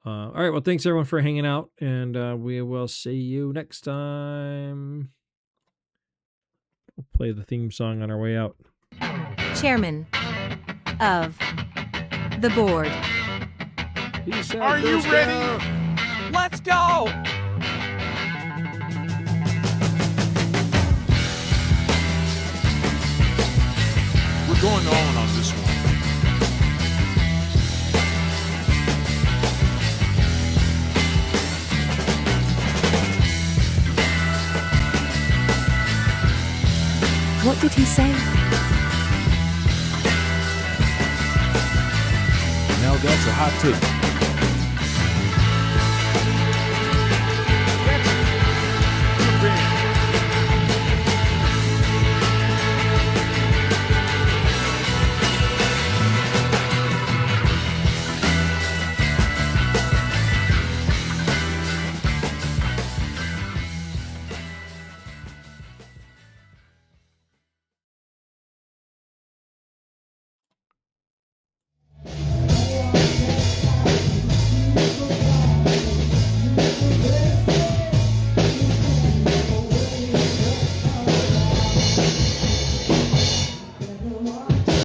right. Well, thanks everyone for hanging out, and we will see you next time. We'll play the theme song on our way out. Chairman of the board. Are you ready? Let's go! We're going on this one. What did he say? Now that's a hot take.